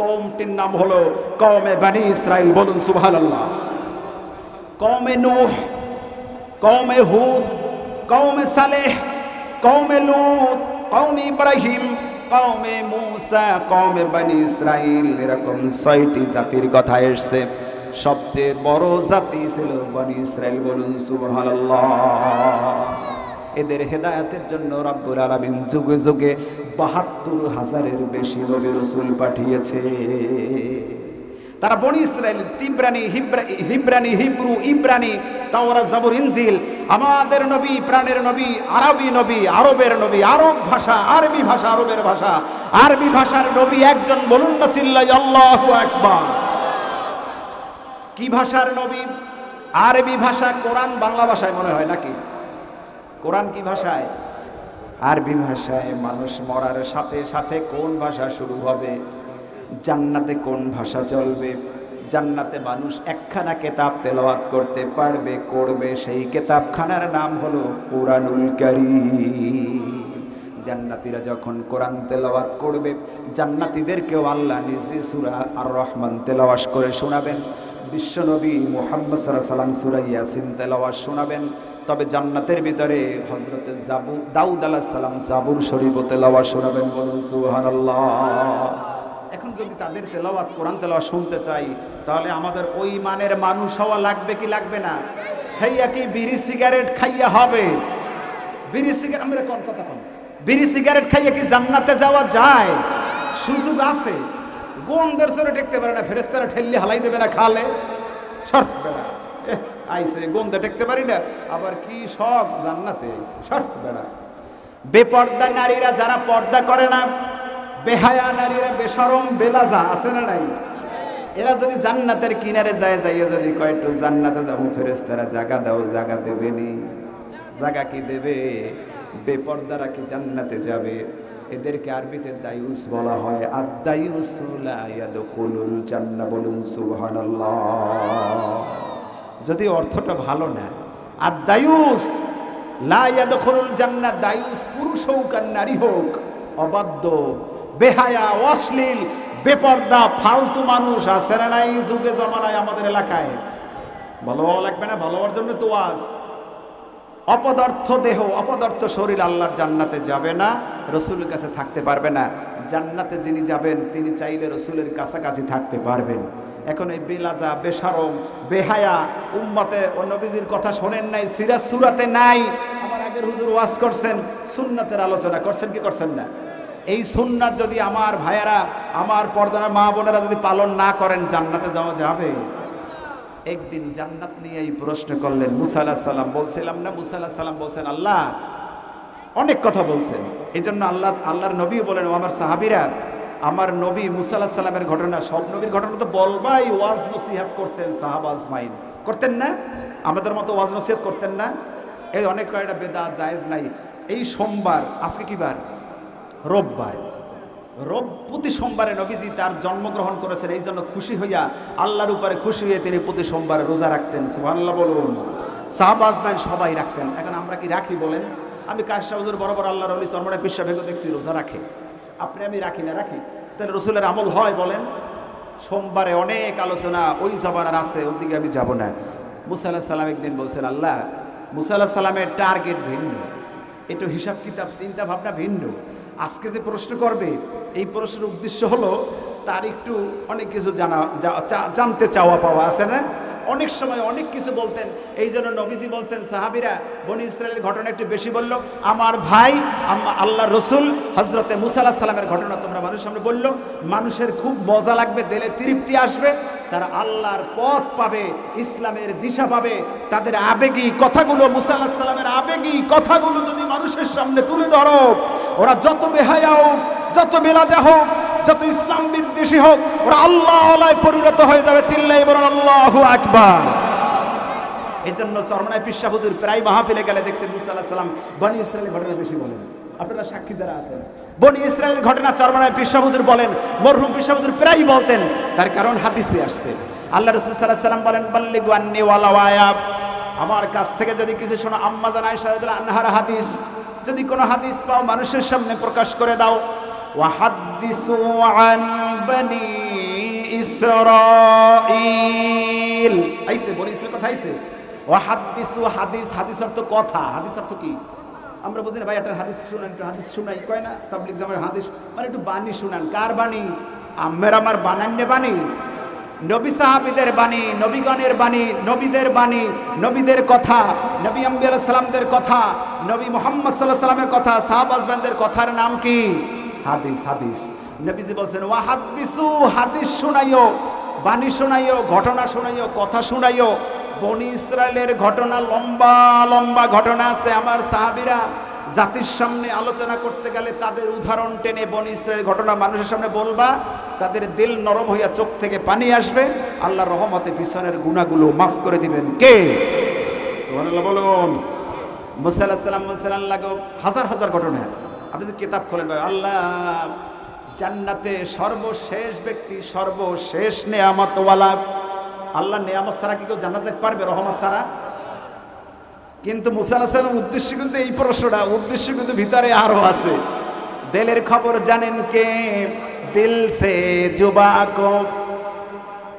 A: কওমটির নাম হলো কওমে বনি ইসরাইল। বলুন সুবহানাল্লাহ। কওমে নূহ, কওমে হুদ, কওমে সালেহ, কওমে লূত, কওমে ইব্রাহিম, কওমে মূসা, কওমে বনি ইসরাইল, এরকম 6টি জাতির কথা এসেছে। সবচেয়ে বড় জাতি ছিল বনি ইসরাইল। বলুন সুবহানাল্লাহ। এদের হেদায়েতের জন্য রব্বুল আলামিন যুগে যুগে ৭২,০০০-এর বেশি নবী রাসূল পাঠিয়েছে। তারা বনি ইসরাইল, তিব্রানি, হিব্রানি, হিব্রু, ইব্রানি, তাওরাত, জাবুর, ইনজিল। আমাদের নবী, প্রাণের নবী, আরবি নবী, আরবের নবী, আরব ভাষা, আরবি ভাষা, আরবের ভাষা, আরবি ভাষার নবী একজন। বলুন না চিল্লাই আল্লাহু আকবার। কি ভাষার নবী? আরবি ভাষা। কোরআন বাংলা ভাষায় মনে হয় নাকি? কোরআন কি ভাষায়? আরবি ভাষায়। মানুষ মরার সাথে সাথে কোন ভাষা শুরু হবে? জান্নাতে কোন ভাষা চলবে? জান্নাতে মানুষ একখানা কিতাব তেলাওয়াত করতে পারবে, করবে, সেই কিতাবখানার নাম হলো কুরআনুল কারীম। জান্নাতীরা যখন কোরআন তেলাওয়াত করবে, জান্নাতীদেরকেও আল্লাহ নিজে সূরা আর রহমান তেলাওয়াত করে শোনাবেন। বিশ্বনবী মুহাম্মদ সাল্লাল্লাহু আলাইহি ওয়াসাল্লাম সূরা ইয়াসিন তেলাওয়াত শোনাবেন। তবে জান্নাতের ভিতরে হযরতে দাউদ আলাইহিস সালাম জাবুর শরীফ তেলাওয়াত শোনাবেন। বলুন সুবহানাল্লাহ। এখন যদি তাদের তেলাওয়াত, কোরআন তেলাওয়াত শুনতে চাই, তাহলে আমাদের ওই মানের মানুষ হওয়া লাগবে কি লাগবে না? খাইয়া কি বিড়ি সিগারেট খাইয়া হবে? বিড়ি সিগারেট, আমরা কোন কথা কোন, বিড়ি সিগারেট খাইয়া কি জান্নাতে যাওয়া যায়? সুযোগ আছে। গন্ধের সরে টেকতে পারে না, ফেরেশতারা ঠেললে হালাই দেবে না, খালে সর বেড়া আইসে গন্ধে টেকতে পারি না, আবার কি শখ জান্নাতে আইসে, সর বেড়া। বেপর্দা নারীরা যারা পর্দা করে না, বেহায়া নারীরা, বেশরম বেলাজা আছে না নাই, এরা যদি জান্নাতের কিনারে যায়, যাইয়া যদি কয় একটু জান্নাতে যাবো, ফেরেশতারা জায়গা দাও, জায়গা দেবে নি? জায়গা কি দেবে? বেপর্দারা কি জান্নাতে যাবে? এদেরকে আরবিতে দায়ুস বলা হয়। আদ-দায়ুসু লা ইয়াদখুলুল জান্নাহ। বলুন সুবহানাল্লাহ। যদি অর্থটা ভালো না, আদ-দায়ুস লা ইয়াদখুলুল জান্নাহ, দায়ুস পুরুষ হোক আর নারী হোক, অবাধ্য, বেহায়া, অশ্লীল, বেপর্দা, ফালতু মানুষ আছে না নাই যুগে জমানায় আমাদের এলাকায়? ভালো লাগবে না? ভালো হওয়ার জন্য তো ওয়াজ। অপদার্থ দেহ, অপদার্থ শরীর আল্লাহর জান্নাতে যাবে না, রসুলের কাছে থাকতে পারবে না। জান্নাতে যিনি যাবেন তিনি চাইলে রসুলের কাছাকাছি থাকতে পারবেন। এখন এই বেলাজা, বেশরম, বেহায়া উম্মতে ও নবীজির কথা শোনেন নাই, সিরাত সূরাতে নাই। আমার আগের হুজুর ওয়াজ করছেন, সুন্নাতের আলোচনা করছেন কি করছেন না? এই সুন্নাত যদি আমার ভাইয়েরা, আমার পর্দার মা বোনেরা যদি পালন না করেন, জান্নাতে যাওয়া যাবে? একদিন জান্নাত নিয়ে এই প্রশ্ন করলেন মুসা আলাইহিস সালাম। বলছিলাম না, মুসা আলাইহিস সালাম বলছেন আল্লাহ অনেক কথা বলছেন, এই জন্য আল্লাহর নবী বলেন, আমার সাহাবীরা, আমার নবী মুসা আলাইহিস সালামের ঘটনা, সব নবীর ঘটনা তো বলবাই। ওয়াজ নসিহত করতেন, সাহাবা আজমাইন করতেন না? আমাদের মতো ওয়াজ নসিহত করতেন না? এই অনেক কয়টা বেদাত জায়েজ নাই। এই সোমবার, আজকে কি বার? রোববার। প্রতি সোমবারে নবীজি তার জন্মগ্রহণ করেছেন, এই জন্য খুশি হইয়া, আল্লাহর উপরে খুশি হয়ে তিনি প্রতি সোমবারে রোজা রাখতেন। সুবহানাল্লাহ বলুন। সাহাবা আজমাইন সবাই রাখতেন। এখন আমরা কি রাখি বলেন? আমি কাশা হুজুর বরাবর আল্লাহর ওলি চরমনে পিসা ভেগো দেখছি রোজা রাখে, আপনি আমি রাখি না? রাখি। তাহলে রসুলের আমল হয় বলেন? সোমবারে অনেক আলোচনা ওই জমানার আছে, ওদিকে আমি যাব না। মুসা আলাইহিস সালাম একদিন বলছেন, আল্লাহ, মুসা আলাইহিস সালামের টার্গেট ভিন্ন, একটু হিসাব কিতাব চিন্তা ভাবনা ভিন্ন। আজকে যে প্রশ্ন করবে, এই প্রশ্নের উদ্দেশ্য হলো তার একটু অনেক কিছু জানতে চাওয়া পাওয়া আছে না? অনেক সময় অনেক কিছু বলতেন। এই জন্য নবীজি বলছেন, সাহাবীরা বনি ইসরায়েলের ঘটনা একটু বেশি বললো, আমার ভাই আল্লাহর রসুল হযরতে মুসা আলাইহিস সালামের ঘটনা তোমরা মানুষের সামনে বললো, মানুষের খুব মজা লাগবে, দিলে তৃপ্তি আসবে। তারা আল্লাহর পথ পাবে, ইসলামের দিশা পাবে। তাদের আবেগী কথাগুলো, মুসা আলাইহিস সালামের আবেগী কথাগুলো যদি মানুষের সামনে তুলে ধরো, ওরা যত বেহায়া হোক, যত বেলাজা হোক, যত ইসলাম বিদ্বেষী হোক, ওরা আল্লাহওয়ালায় পরিণত হয়ে যাবে। চিল্লাই বলুন আল্লাহু আকবার। এই জন্য চরমনায় পীর সাহেব হুজুর প্রায় মাহফিলে গেলে দেখছেন মুসা আলাইহিস সালাম বনি ইসরায়েলের ঘটনা বেশি বলেন। আপনারা সাক্ষী যারা আছেন, বনি ইসরায়েলের ঘটনা চরমনায় পীর সাহেব হুজুর বলেন, মরহুম পীর সাহেব হুজুর প্রায়ই বলতেন। তার কারণ হাদিসে আসছে, আল্লাহ রাসূল সাল্লাল্লাহু আলাইহি ওয়াসাল্লাম বলেন, বাল্লিগু আন্নী ওয়ালাউ আয়া, আমার কাছ থেকে যদি কিছু শোনো, আম্মা জান আয়েশা রাদিয়াল্লাহু আনহার হাদিস, যদি কোনো হাদিস পাও মানুষের সামনে প্রকাশ করে দাও। ওয়া হাদ্দিসু আন বনি ইসরাঈল, আইছে বনি ইসরাঈল কথা আইছে। ওয়া হাদ্দিসু, হাদিস, হাদিস অর্থ কথা, হাদিস অর্থ কি আমরা বুঝি না ভাই, একটা হাদিস শুনান, একটু হাদিস শুনাই কয় না তাবলীগ জামাতের হাদিস, মানে একটু বাণী শুনান। কার বাণী? আম্মের আমার বানান্যে বাণী, নবী সাহাবীদের বাণী, নবীগণের বাণী, নবীদের বাণী, নবীদের কথা, নবী আম্বিয়া আলাইহিস সালামদের কথা, নবী মুহাম্মদ সাল্লাল্লাহু আলাইহি ওয়াসাল্লামের কথা, সাহাবাজবানদের কথার নাম কি? হাদিস। হাদিস নবীজি বলছেন, ওয়া হাদ্দিসু, হাদিস শুনাইও, বাণী শুনাইও, ঘটনা শুনাইও, কথা শুনাইও। বনি ইসরায়েলের ঘটনা লম্বা লম্বা ঘটনা আছে। আমার সাহাবীরা জাতির সামনে আলোচনা করতে গেলে তাদের উদাহরণ টেনে বনি ইসরায়েলের ঘটনা মানুষের সামনে বলবা, তাদের দিল নরম হইয়া চোখ থেকে পানি আসবে, আল্লাহর রহমতে পিছনের গুনাহগুলো মাফ করে দিবেন কে? সুবহানাল্লাহ বলুন। মুসা আলাইহিস সালাম, মুসা আল্লাহকে হাজার হাজার ঘটনা, আপনি যদি কিতাব খোলেন ভাই, আল্লাহ জান্নাতে সর্বশেষ ব্যক্তি, সর্বশেষ নেয়ামতওয়ালা। আল্লাহ নেয়ামত ছাড়া কি কেউ জান্নাত যেতে পারবে? রহমত ছাড়া। কিন্তু মুসা আলাইহিস সালামের উদ্দেশ্য কিন্তু এই প্রশ্নটা, উদ্দেশ্য কিন্তু ভিতরে আরো আছে। দিলের খবর জানেন কে? দিল সে জুবা কো,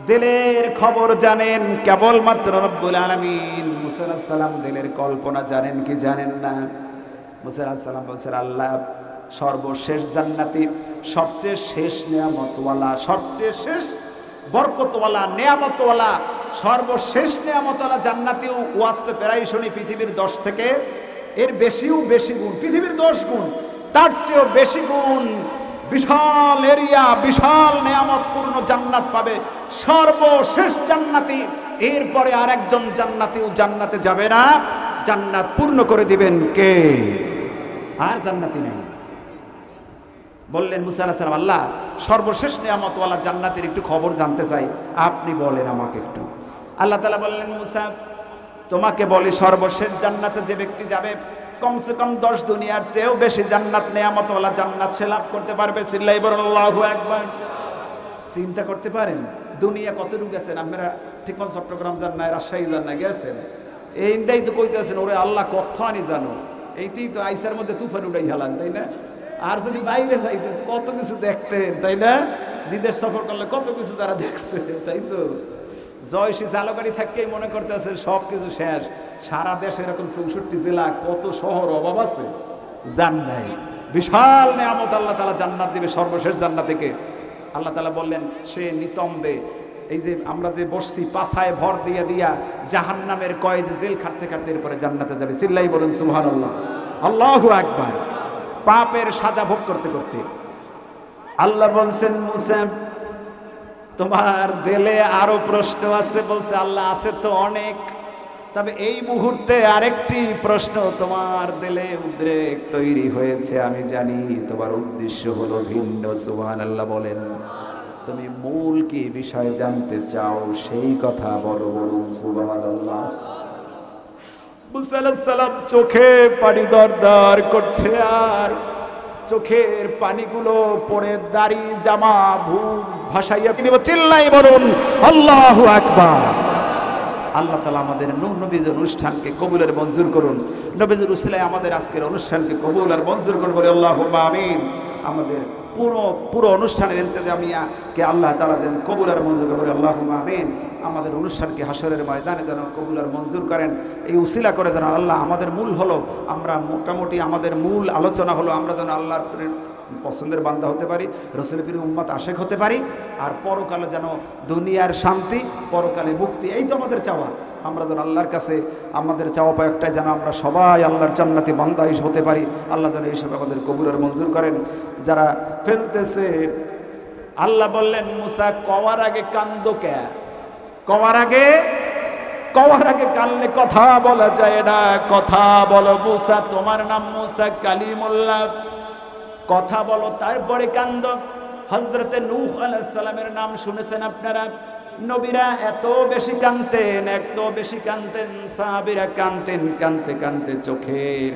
A: দিলের খবর জানেন কেবলমাত্র রব্বুল আলামিন। মুসা আলাইহিস সালাম দিলের কল্পনা জানেন কি জানেন না? মুসা আলাইহিস সালাম বলছেন, আল্লাহ সর্বশেষ জান্নাতি, সবচেয়ে শেষ নেয়ামতওয়ালা, সবচেয়ে শেষ বরকতওয়ালা, নেয়ামতওয়ালা, সর্বশেষ নেয়ামতওয়ালা জান্নাতীও ওয়াস্তে প্রায় শুনি পৃথিবীর 10 থেকে এর বেশিও বেশি গুণ, পৃথিবীর 10 গুণ, তার চেয়েও বেশি গুণ, বিশাল এরিয়া, বিশাল নেয়ামতপূর্ণ জান্নাত পাবে সর্বশেষ জান্নাতি। এরপরে আরেকজন জান্নাতীও জান্নাতে যাবে না, জান্নাত পূর্ণ করে দিবেন কে? আর জান্নাতি নেই। বললেন মুসা আলাইহিস সালাম, আল্লাহ সর্বশেষ নেয়ামতওয়ালা জান্নাতের একটু খবর জানতে চাই, আপনি বলেন আমাকে একটু। আল্লাহ তাআলা বললেন, মুসা তোমাকে বলি, সর্বশেষ জান্নাতে যে ব্যক্তি যাবে, কমসে কম 10 দুনিয়ার চেয়েও বেশি জান্নাত, নেয়ামতওয়ালা জান্নাত সে লাভ করতে পারবে। চিল্লাই বলুন আল্লাহু আকবার। চিন্তা করতে পারেন দুনিয়া কতটুকু গেছেন আপনারা? ঠিক মতো চট্টগ্রাম যান না, রাজশাহী যান না, গেছেন? এইটাই তো কইতেছেন, ওরে আল্লাহ কত আনি জানো, এইটাই তো আইসার মধ্যে তুফান উড়াই হালান, তাই না? আর যদি বাইরে যাইতেন কত কিছু দেখতেন, তাই না? বিদেশ সফর করলে কত কিছু তারা দেখছে, তাই তো? জয়সী জালগাড়ি থাকতেই মনে করতেছে সব কিছু শেষ। সারা দেশে এরকম 64 জেলা, কত শহর অভাব আছে, জান নাই। বিশাল নেয়ামত আল্লাহ তাআলা জান্নাত দিবে, সর্বশেষ জান্নাত থেকে। আল্লাহ তাআলা বললেন, সে নিতম্বে, এই যে আমরা যে বসছি পাছায় ভর দিয়া দিয়া জাহান্নামের কয়েদ, জেল খাটতে খাটতে এরপরে জান্নাতে যাবে। চিল্লাই বলেন সুবহানাল্লাহ, আল্লাহু আকবার। পাপের সাজা ভোগ করতে করতে আল্লাহ বলছেন, মুসা তোমার দিলে আরো প্রশ্ন আছে। বলছে, আল্লাহ আছে তো অনেক, তবে এই মুহূর্তে আরেকটি প্রশ্ন তোমার দিলে উদ্রেক তৈরি হয়েছে, আমি জানি তোমার উদ্দেশ্য হলো ভিন্ন। সুবহানাল্লাহ বলেন। তুমি মূল কি বিষয় জানতে চাও, সেই কথা বলো, বলুন সুবহানাল্লাহ। মুসা আলাইহিস সালাম চোখে পানি দরদর করছে, আর চোখের পানিগুলো পড়ে দাড়ি জামা বুক ভাসাইয়া দিব। চিল্লাই বলুন আল্লাহু আকবার। আল্লাহ তাআলা আমাদের নূর নবীর অনুষ্ঠানকে কবুলের মঞ্জুর করুন। নবীর উসিলায় আমাদের আজকের অনুষ্ঠানকে কবুল আর মঞ্জুর করুন, বলে আল্লাহুম্মা আমিন। আমাদের পুরো অনুষ্ঠানের ইন্তেজামিয়াকে আল্লাহ তাআলা যেন কবুল আর মঞ্জুর করেন, আল্লাহুম্মা আমিন। আমাদের অনুষ্ঠানকে হাসরের ময়দানে যেন কবুল আর মঞ্জুর করেন। এই উসিলা করে যেন আল্লাহ, আমাদের মূল হলো, আমরা মোটামুটি আমাদের মূল আলোচনা হলো আমরা যেন আল্লাহর পছন্দের বান্দা হতে পারি, রাসূলের প্রিয় উম্মত আশেক হতে পারি, আর পরকালে যেন দুনিয়ার শান্তি, পরকালে মুক্তি, এই তো আমাদের চাওয়া। আমরা যেন আল্লাহর কাছে আমাদের চাওয়া পাওয়া একটাই, যেন আমরা সবাই আল্লাহর জান্নাতি বান্দা হতে পারি। আল্লাহ যেন এইসব আমাদের কবুলের মঞ্জুর করেন। যারা ফেলতেছে, আল্লাহ বললেন, মুসা কওয়ার আগে কান্দো কে? কওয়ার আগে কানলে কথা বলা যায় না। কথা বলো মুসা, তোমার নাম মুসা কালিমুল্লাহ, কথা বলো তারপরে কান্দ। হযরতে নূহ আলাইহিস সালামের নাম শুনেছেন আপনারা? নবীরা এত বেশি কাঁদতেন, সাহাবীরা কাঁদতে কাঁদতে চোখের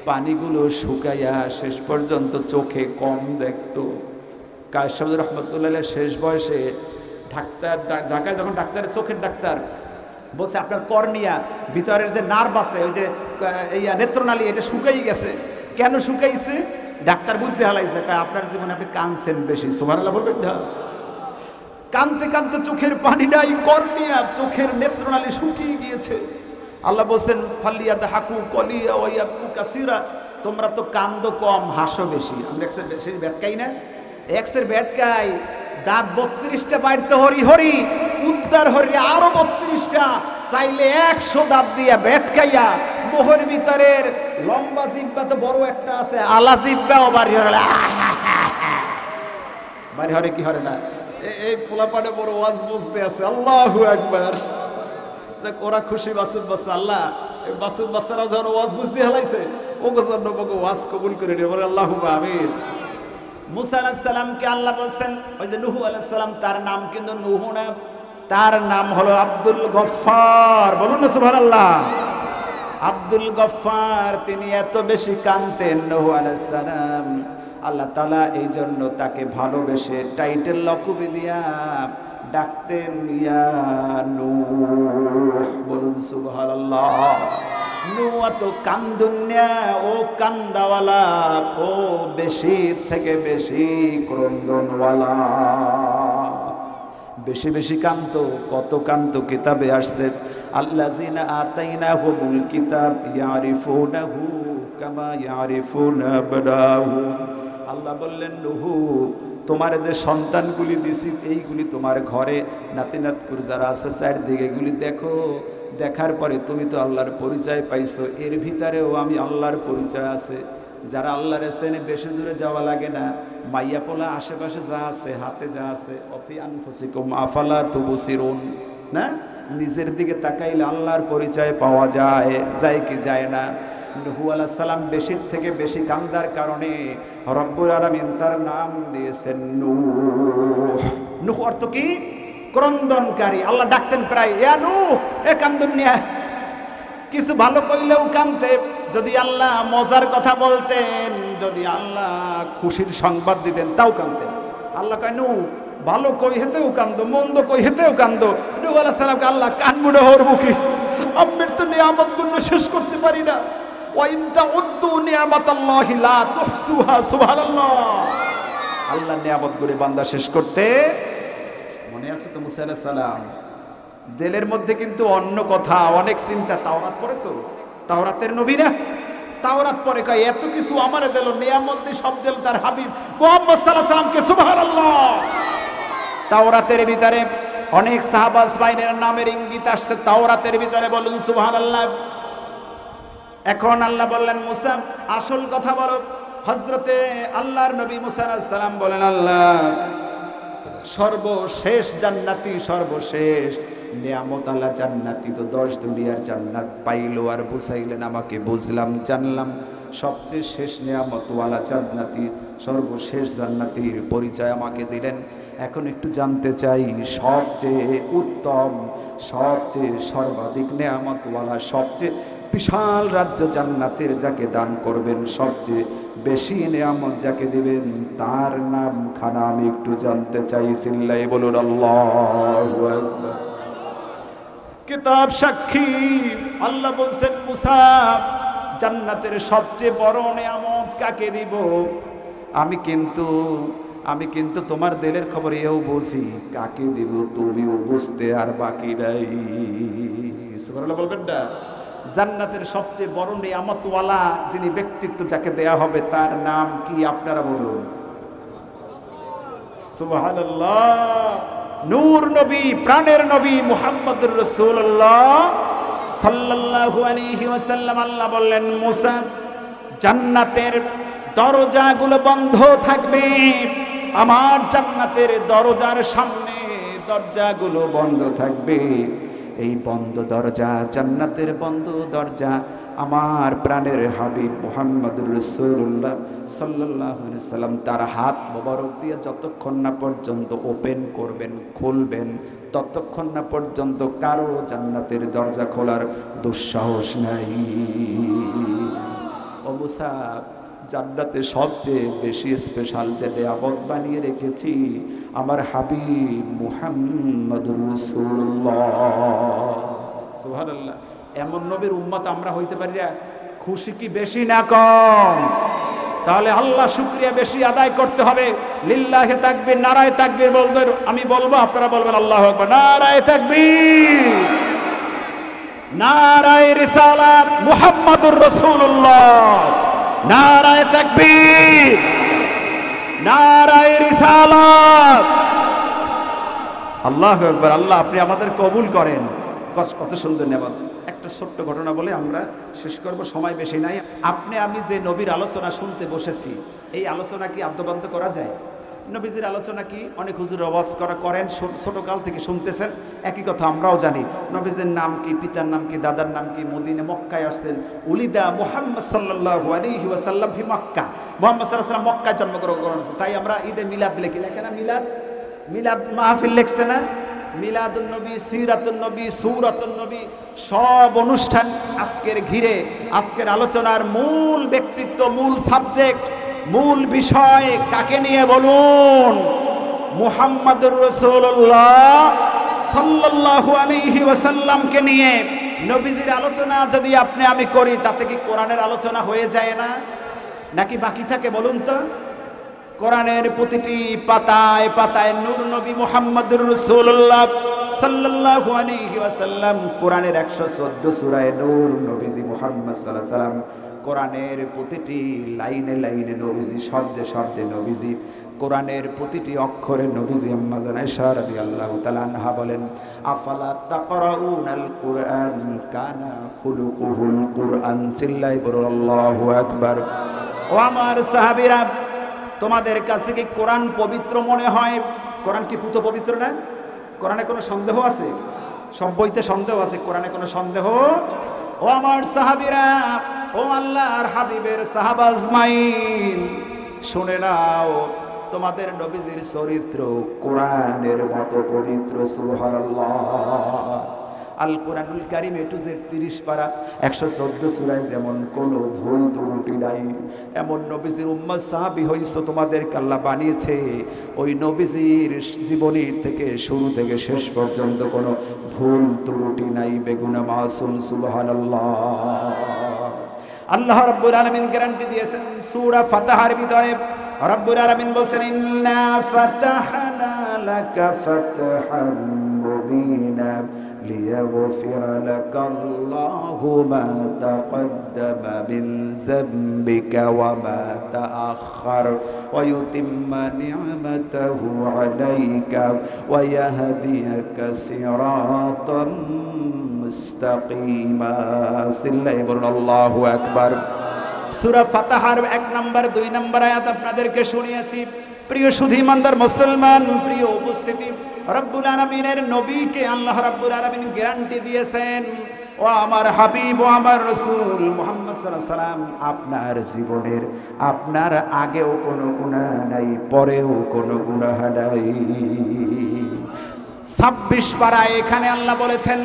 A: পানিগুলো শুকাইয়া শেষ পর্যন্ত চোখে কম দেখতো। কায়সাম রহমতুল্লাহ শেষ বয়সে ঢাকায় যখন ডাক্তারের চোখের ডাক্তার বলছে আপনার কর্নিয়া ভিতরের যে নার্ভ আছে, ওই যে নেত্রনালী, এটা শুকাই গেছে। কেন শুকাইছে? ডাক্তার বুঝতে হালাইছে, আপনার জীবনে আপনি কাঁদছেন বেশি। সুবহানাল্লাহ বলবেন না? কাঁদতে চোখের পানি নাই, কর্নিয়া চোখের নেত্রনালী শুকিয়ে গিয়েছে। আল্লাহ বলছেন ফালিয়াদ হাকু কলিয়া ওয়াবকু কাসীরা, তোমরা তো কান্দো কম, হাসো বেশি। আমরা এক্সের বেশি ব্যাটকাই না, এক্সের ব্যাটকাই, দাঁত 32টা বাইরতে হরি উদ্ধার হরি আরো 32টা, চাইলে 100 দাঁত দিয়া ব্যাটকাইয়া মোহর ভিতরের লম্বা জিব্বা তো বড় একটা আছে, আলা জিব্বাও বাড়ি হরে কি হরে না। এই পোলাপানে বড় ওয়াজ বুঝতে আছে, আল্লাহু আকবার। ওরা খুশি বাসুব বাচ্চা, আল্লাহ বাসুব বাচ্চারা যখন ওয়াজ বুঝতে হেলাইছে ওগো জন্য ওয়াজ কবুল করে নিয়ে বলে আল্লাহুম্মা আমিন। মুসা আলাইহিস সালামকে আল্লাহ বলছেন, ওই যে নূহ আলাইহিস সালাম, তার নাম কিন্তু নূহ না, তার নাম হলো আব্দুল গফফার। বলুন না সুবহানাল্লাহ। আব্দুল গফফার, তিনি এত বেশি কাঁদতেন নূহ আলাইহিস সালাম, আল্লাহ তাআলা এই জন্য তাকে ভালোবেসে টাইটেল লকবি দিয়া ডাকতেন ইয়া নূহ। বলুন সুবহানাল্লাহ। নূহ তো কান্দুন্যা, ও কান্দাওয়ালা, ও বেশি থেকে বেশি ক্রন্দনওয়ালা, বেশি কান্দতো। কত কান্দতো কিতাবে আসছে, আল্লাযিনা আতাইনাহুমুল কিতাব ইয়ারিফুনাহু কামা ইয়ারিফুনা আবনাহু। আল্লাহ বললেন নূহ, তোমার যে সন্তানগুলি দিছি এইগুলি তোমার ঘরে নাতি নাতকুর যারা আছে চারদিকে এগুলি দেখো, দেখার পরে তুমি তো আল্লাহর পরিচয় পাইছো, এর ভিতরেও আমি আল্লাহর পরিচয় আছে। যারা আল্লাহর চেনে বেশি দূরে যাওয়া লাগে না, মাইয়া পোলা আশেপাশে যা আছে, হাতে যা আছে, অফি আনফুসিকুম আফালা তুবসিরুন, না নিজের দিকে তাকাইলে আল্লাহর পরিচয় পাওয়া যায় কি যায় না। নূহ আলাইহিস সালাম বেশির থেকে বেশি কান্দার কারণে রব্বুল আলামিন তার নাম দিয়েছেন নূহ। নূহ অর্থ কি? ক্রন্দনকারী। আল্লাহ ডাকতেন প্রায়, ইয়া নূহ, এ কান্দুনিয়া। কিছু ভালো কইলেও কান্দতে, যদি আল্লাহ মজার কথা বলতেন, যদি আল্লাহ খুশির সংবাদ দিতেন তাও কান্দতেন। আল্লাহ কয় নূহ, ভালো কই হেতেও কান্দো, মন্দ কই হেতেও কান্দো। নূহ আলাইহিস সালামকে আল্লাহ কানমুড়ে হওয়ার মুখী, আম্মের তো নিয়ামতগুলো শেষ করতে পারি না। আল্লাহ নিয়ামত করে বান্দা শেষ করতে, মনে আছে তো মুসা আলাইহিস সালাম দিলের মধ্যে কিন্তু অন্য কথা, অনেক চিন্তা। তাওরাত পড়ে তো, তাওরাতের নবী না, তাওরাত পড়ে কয় এত কিছু আমারে দিল, নিয়ামত দিয়ে সব দিল তার হাবিব মুহাম্মদ সাল্লাল্লাহু আলাইহি সাল্লামকে। সুবহানাল্লাহ। তাওরাতের ভিতরে অনেক সাহাবা আজমাইনের নামের ইঙ্গিত আসছে তাওরাতের ভিতরে। বলুন সুবহানাল্লাহ। এখন আল্লাহ বললেন মুসা আসল কথা বলো। হযরতে আল্লাহর নবী মুসা আলাইহিস সালাম বলেন, আল্লাহ সর্বশেষ জান্নাতি, সর্বশেষ নিয়ামত আল্লাহ জান্নাতি তো 10 দুনিয়ার জান্নাত পাইলো আর বুঝাইলেন আমাকে, বুঝলাম জানলাম সবচেয়ে শেষ নিয়ামতওয়ালা জান্নাতি, সর্বশেষ জান্নাতির পরিচয় আমাকে দিলেন। এখন একটু জানতে চাই, সবচেয়ে উত্তম, সবচেয়ে সর্বাধিক নিয়ামতওয়ালা, সবচেয়ে বিশাল রাজ্য জান্নাতের যাকে দান করবেন, সবচেয়ে বেশি নিয়ামত যাকে দিবেন, তার নাম খানা আমি একটু জানতে চাই। চিল্লাই বলুন আল্লাহু আকবার। কিতাব সাক্ষী, আল্লাহ বলছেন মুসা জান্নাতের সবচেয়ে বড় নিয়ামত কাকে দিব? আমি কিন্তু তোমার দিলের খবর এও বুঝি, কাকে দিব তুমিও বুঝতে আর বাকি নাই। সুবহানাল্লাহ বলবেন না? জান্নাতের সবচেয়ে বড় নিয়ামতওয়ালা যিনি ব্যক্তিত্ব যাকে দেয়া হবে তার নাম কি আপনারা বলুন? সুবহানাল্লাহ। নূর নবী, প্রাণের নবী মুহাম্মদুর রাসূলুল্লাহ সাল্লাল্লাহু আলাইহি ওয়াসাল্লাম। আল্লাহ বললেন মুসা জান্নাতের দরজাগুলো বন্ধ থাকবে, আমার জান্নাতের দরজার সামনে দরজাগুলো বন্ধ থাকবে। এই বন্ধ দরজা, জান্নাতের বন্ধ দরজা আমার প্রাণের হাবিব মুহাম্মদুর রাসূলুল্লাহ সাল্লাল্লাহু আলাইহি সাল্লাম তার হাত মোবারক দিয়ে যতক্ষণ না পর্যন্ত ওপেন করবেন, খুলবেন, ততক্ষণ না পর্যন্ত কারো জান্নাতের দরজা খোলার দুঃসাহস নাই। ও মুসা, জান্নাতে সবচেয়ে বেশি স্পেশাল যে নিয়ামত বানিয়ে রেখেছি আমার হাবিব মুহাম্মদুর রাসূলুল্লাহ। সুবহানাল্লাহ। এমন নবীর উম্মত আমরা হইতে পারি না। খুশি কি বেশি না কম? তাহলে আল্লাহ শুকরিয়া বেশি আদায় করতে হবে। লিল্লাহি তাকবীর, নারায়ে তাকবীর বলবেন, আমি বলবো, আপনারা বলবেন আল্লাহু আকবার। নারায়ে তাকবীর, নারায়ে রিসালাত মুহাম্মাদুর রাসূলুল্লাহ, নারায়ে তাকবীর, নারায়ে রিসালাত। আল্লাহু আকবার। আল্লাহ আপনি আমাদের কবুল করেন। কত সুন্দর নেয়ামত। একটা ছোট্ট ঘটনা বলে আমরা শেষ করব, সময় বেশি নাই। আপনি আমি যে নবীর আলোচনা শুনতে বসেছি, এই আলোচনা কি আদ্যবান্ত করা যায়? নবীজির আলোচনা কি অনেক হুজুর ওয়াজ করেন, ছোটকাল থেকে শুনতেছেন। একই কথা আমরাও জানি। নবীজির নাম কি, পিতার নাম কি, দাদার নাম কি, মদিনা মক্কায় আসছেন। উলিদা মুহাম্মদ সাল্লাল্লাহু আলাইহি ওয়াসাল্লাম ফি মক্কা। মুহাম্মদ সাল্লাল্লাহু আলাইহি ওয়াসাল্লাম মক্কায় জন্মগ্রহণ করেছেন। তাই আমরা ঈদে মিলাদ লিখি, লেখে না? মিলাদ মাহফিল লিখছে না? মিলাদুন নবী, সিরাতুন নবী, সূরাতুন নবী, সব অনুষ্ঠান আজকের ঘিরে। আজকের আলোচনার মূল ব্যক্তিত্ব, মূল সাবজেক্ট, মূল বিষয় কাকে নিয়ে বলুন? মুহাম্মদুর রাসূলুল্লাহ সাল্লাল্লাহু আলাইহি ওয়াসাল্লামকে নিয়ে। নবীজির আলোচনা যদি আপনি আমি করি, তাতে কি কোরআনের আলোচনা হয়ে যায় না? নাকি বাকি থাকে বলুন তো? কোরআনের প্রতিটি পাতায় পাতায় নূর নবী মুহাম্মদুর রাসূলুল্লাহ সাল্লাল্লাহু আলাইহি ওয়াসাল্লাম। কোরআনের 114 সূরায় নূর নবীজি মুহাম্মদ সাল্লাল্লাহু আলাইহি ওয়াসাল্লাম। কোরআনের প্রতিটি লাইনে লাইনে নবীজি, শব্দে শব্দে নবীজি, কোরআনের প্রতিটি অক্ষরে নবীজি। আম্মা জান আয়েশা রাদিয়াল্লাহু তাআলা আনহা বলেন, আফালা তাকরাউনাল কুরআন কানা খুলুকুহুল কুরআন। চিল্লায়ে বলুন আল্লাহু আকবার। ও আমার সাহাবীরা, তোমাদের কাছে কি কোরআন পবিত্র মনে হয়? কোরআন কি পুত পবিত্র না? কোরআনে কোনো সন্দেহ আছে? সব বইতে সন্দেহ আছে, কোরআনে কোনো সন্দেহ? ও আমার সাহাবীরা, ও আল্লাহর হাবিবের সাহাবা আজমাইন, শুনে নাও, তোমাদের নবীজির চরিত্র কোরআনের মতো পবিত্র। সুবহানাল্লাহ। আল কোরআনুল কারীম A to Z 30 পারা 114 সূরায় যেমন কোনো ভুল ত্রুটি নাই, এমন নবীজির উম্মত সাহাবী হইছো, তোমাদেরকে আল্লাহ বানিয়েছে ওই নবীজির জীবনীর থেকে শুরু থেকে শেষ পর্যন্ত কোনো ভুল ত্রুটি নাই, বেগুনা মাসুম। সুবহানাল্লাহ। আল্লাহ রাব্বুল আলামিন গ্যারান্টি দিয়েছেন সূরা ফাতিহার ভিতরে। রাব্বুল আলামিন বলেন, ইন্না ফাতাহনা লাকা ফাতহাম মুবিনা ليغفر لك الله ما تقدم من ذنبك وما تأخر ويتم نعمته عليك ويهديك صراطا মুস্তাকিমা। সিল্লাই বলুন আল্লাহু আকবার। সূরা ফাতিহার 1 নম্বর 2 নম্বর আয়াত আপনাদেরকে শুনিয়েছি। প্রিয় সুধী ইমানদার মুসলমান, প্রিয় উপস্থিতি, রব্বুল আলামিনের নবীকে আল্লাহ রাব্বুল আলামিন গ্যারান্টি দিয়েছেন, ও আমার হাবিব, ও আমার রাসূল মুহাম্মদ সাল্লাল্লাহু আলাইহি সাল্লাম, আপনার জীবনের, আপনার আগেও কোনো গুনাহ নাই, পরেও কোনো গুনাহ নাই। 26 পারায় এখানে আল্লাহ বলেছেন,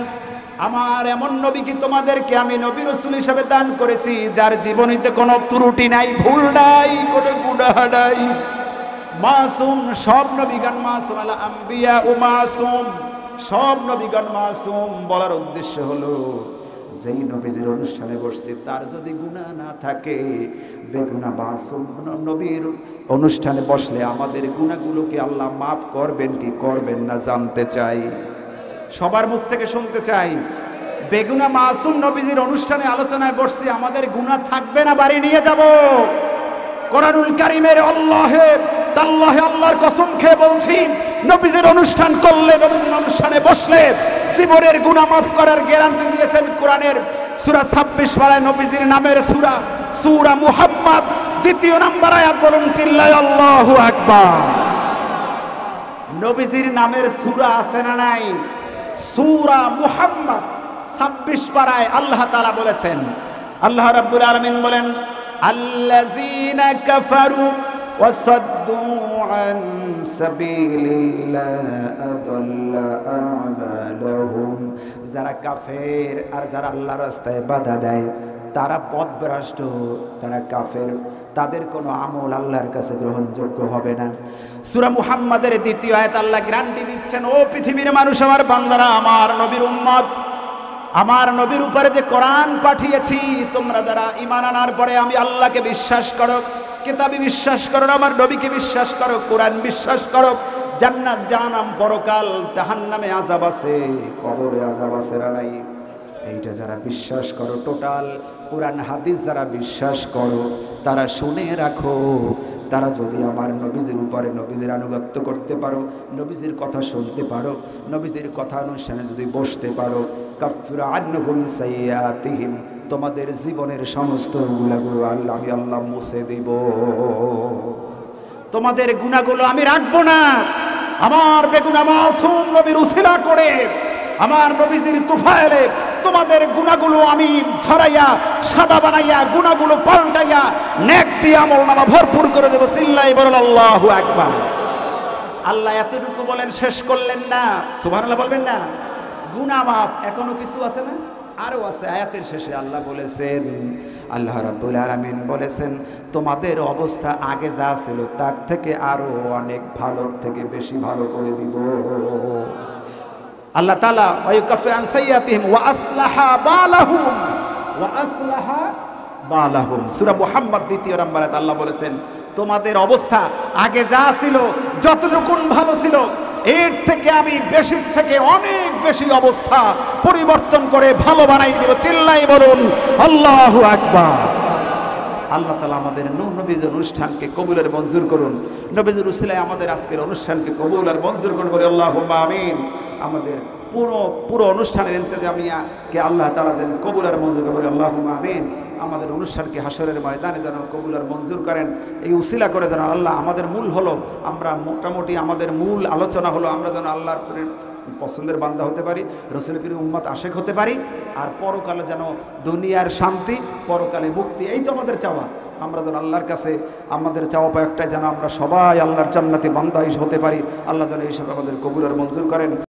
A: আমার এমন নবী কি তোমাদেরকে আমি নবী রাসূল হিসেবে দান করেছি যার জীবনীতে কোনো ত্রুটি নাই, ভুল নাই, কোনো গুনাহ নাই। মাসুম, সব নবীগণ মাসুম, আল আম্বিয়া ও মাসুম, সব নবীগণ মাসুম। বলার উদ্দেশ্য হলো, যেই নবীজির অনুষ্ঠানে বসছে তার যদি গুনাহ না থাকে, বেগুনা মাসুম নবীর অনুষ্ঠানে বসলে আমাদের গুনাহগুলোকে আল্লাহ মাফ করবেন কি করবেন না জানতে চাই, সবার মুখ থেকে শুনতে চাই। বেগুনা মাসুম নবীজির অনুষ্ঠানে আলোচনায় বসছি, আমাদের গুনাহ থাকবে না বাড়ি নিয়ে যাব? কোরআনুল কারীমের আল্লাহে তাল্লাহে, আল্লাহর কসম খেয়ে বলছি, নবীজির অনুষ্ঠান করলে, নবীজির অনুষ্ঠানে বসলে জীবনের গুনাহ মাফ করার গ্যারান্টি দিয়েছেন কোরআনের সূরা 26 পারায় নবীজির নামের সূরা, সূরা মুহাম্মদ 2 নম্বর আয়াত। বলুন চিল্লায় আল্লাহু আকবার। নবীজির নামের সূরা আছে না নাই? সূরা মুহাম্মদ 26 পারায় আল্লাহ তাআলা বলেছেন, আল্লাহ রাব্বুল আলামিন বলেন, আল্লাযীনা কাফারু ওয়া সাদ্দু আন সাবিলিল্লাহ আদাল্লা আমালুহুম। যারা কাফের আর যারা আল্লাহর রাস্তায় বাধা দেয় তারা পথভ্রষ্ট, তারা কাফের, তাদের কোনো আমল আল্লাহর কাছে গ্রহণযোগ্য হবে না। সূরা মুহাম্মাদের 2য় আয়াত আল্লাহ গ্যারান্টি দিচ্ছেন, ও পৃথিবীর মানুষ, আমার বান্দারা, আমার নবীর উম্মত, আমার নবীর উপরে যে কোরআন পাঠিয়েছি, তোমরা যারা ঈমান আনার পরে আমি আল্লাহকে বিশ্বাস করো, কিতাবে বিশ্বাস করো, আমার নবীকে বিশ্বাস করো, কোরআন বিশ্বাস করো, জান্নাত জাহান্নাম পরকাল, জাহান্নামে আযাব আছে, কবরে আযাব আছে না নাই, এইটা যারা বিশ্বাস করো, টোটাল কোরআন হাদিস যারা বিশ্বাস করো, তারা শুনে রাখো, তারা যদি আমার নবীজির উপরে নবীজির আনুগত্য করতে পারো, নবীজির কথা শুনতে পারো, নবীজির কথা অনুষ্ঠানে যদি বসতে পারো, কাফফিরু আনহুম সাইয়্যাতিহিম, তোমাদের জীবনের সমস্ত গুনাহগুলো আমি আল্লাহ মুছে দেব। তোমাদের গুনাহগুলো আমি রাখবো না। আমার বেগুনা মাসুম নবীর উসিলা করে, আমার নবীজির তুফাইলে তোমাদের গুনাহগুলো আমি ছড়াইয়া সাদা বানাইয়া গুনাহগুলো পাল্টাইয়া নেক দিয়ে আমলনামা ভরপুর করে দেব। চিল্লাই বলেন আল্লাহু আকবার। আল্লাহ এতটুকু বলেন, শেষ করলেন না, সুবহানাল্লাহ বলবেন না? গুনাহ মাফ এখনো কিছু আছে না? আরো আছে। আয়াতের শেষে আল্লাহ বলেছেন, আল্লাহ রাব্বুল আলামিন বলেছেন, তোমাদের অবস্থা আগে যা ছিল তার থেকে আরো অনেক ভালোর থেকে বেশি ভালো করে দিব। আল্লাহ তাআলা ওয়ায়ুকাফিরু আন সাইয়্যাতিহিম ওয়া আসলাহা বালাহুম, ওয়া আসলাহা বালাহুম। সূরা মুহাম্মদ 2 নম্বর আয়াত আল্লাহ বলেছেন, তোমাদের অবস্থা আগে যা ছিল, যতটুকু ভালো ছিল, এর থেকে আমি বেশির থেকে অনেক বেশি অবস্থা পরিবর্তন করে ভালো বানাই দেব। চিল্লাই বলুন আল্লাহু আকবার। আল্লাহ তাআলা আমাদের নবীর অনুষ্ঠানকে কবুলের মঞ্জুর করুন। নবীর উসিলায় আমাদের আজকের অনুষ্ঠানকে কবুল আর মঞ্জুর করুন, বলে আল্লাহুম্মা আমিন। আমাদের পুরো অনুষ্ঠানের ইন্তেজামিয়াকে আল্লাহ তাআলা যেন কবুল আর মঞ্জুর করেন, আল্লাহুম্মা আমিন। আমাদের অনুষ্ঠানকে হাসরের ময়দানে যেন কবুল আর মঞ্জুর করেন। এই উসিলা করে যেন আল্লাহ, আমাদের মূল হলো, আমরা মোটামুটি আমাদের মূল আলোচনা হলো আমরা যেন আল্লাহর পছন্দের বান্দা হতে পারি, রাসূল করিম উম্মত আশিক হতে পারি, আর পরকালে যেন দুনিয়ার শান্তি, পরকালে মুক্তি, এই তো আমাদের চাওয়া। আমরা যেন আল্লাহর কাছে আমাদের চাওয়া পাওয়া একটাই, যেন আমরা সবাই আল্লাহর জান্নাতি বান্দা হতে পারি। আল্লাহ যেন এইসব আমাদের কবুল আর মঞ্জুর করেন।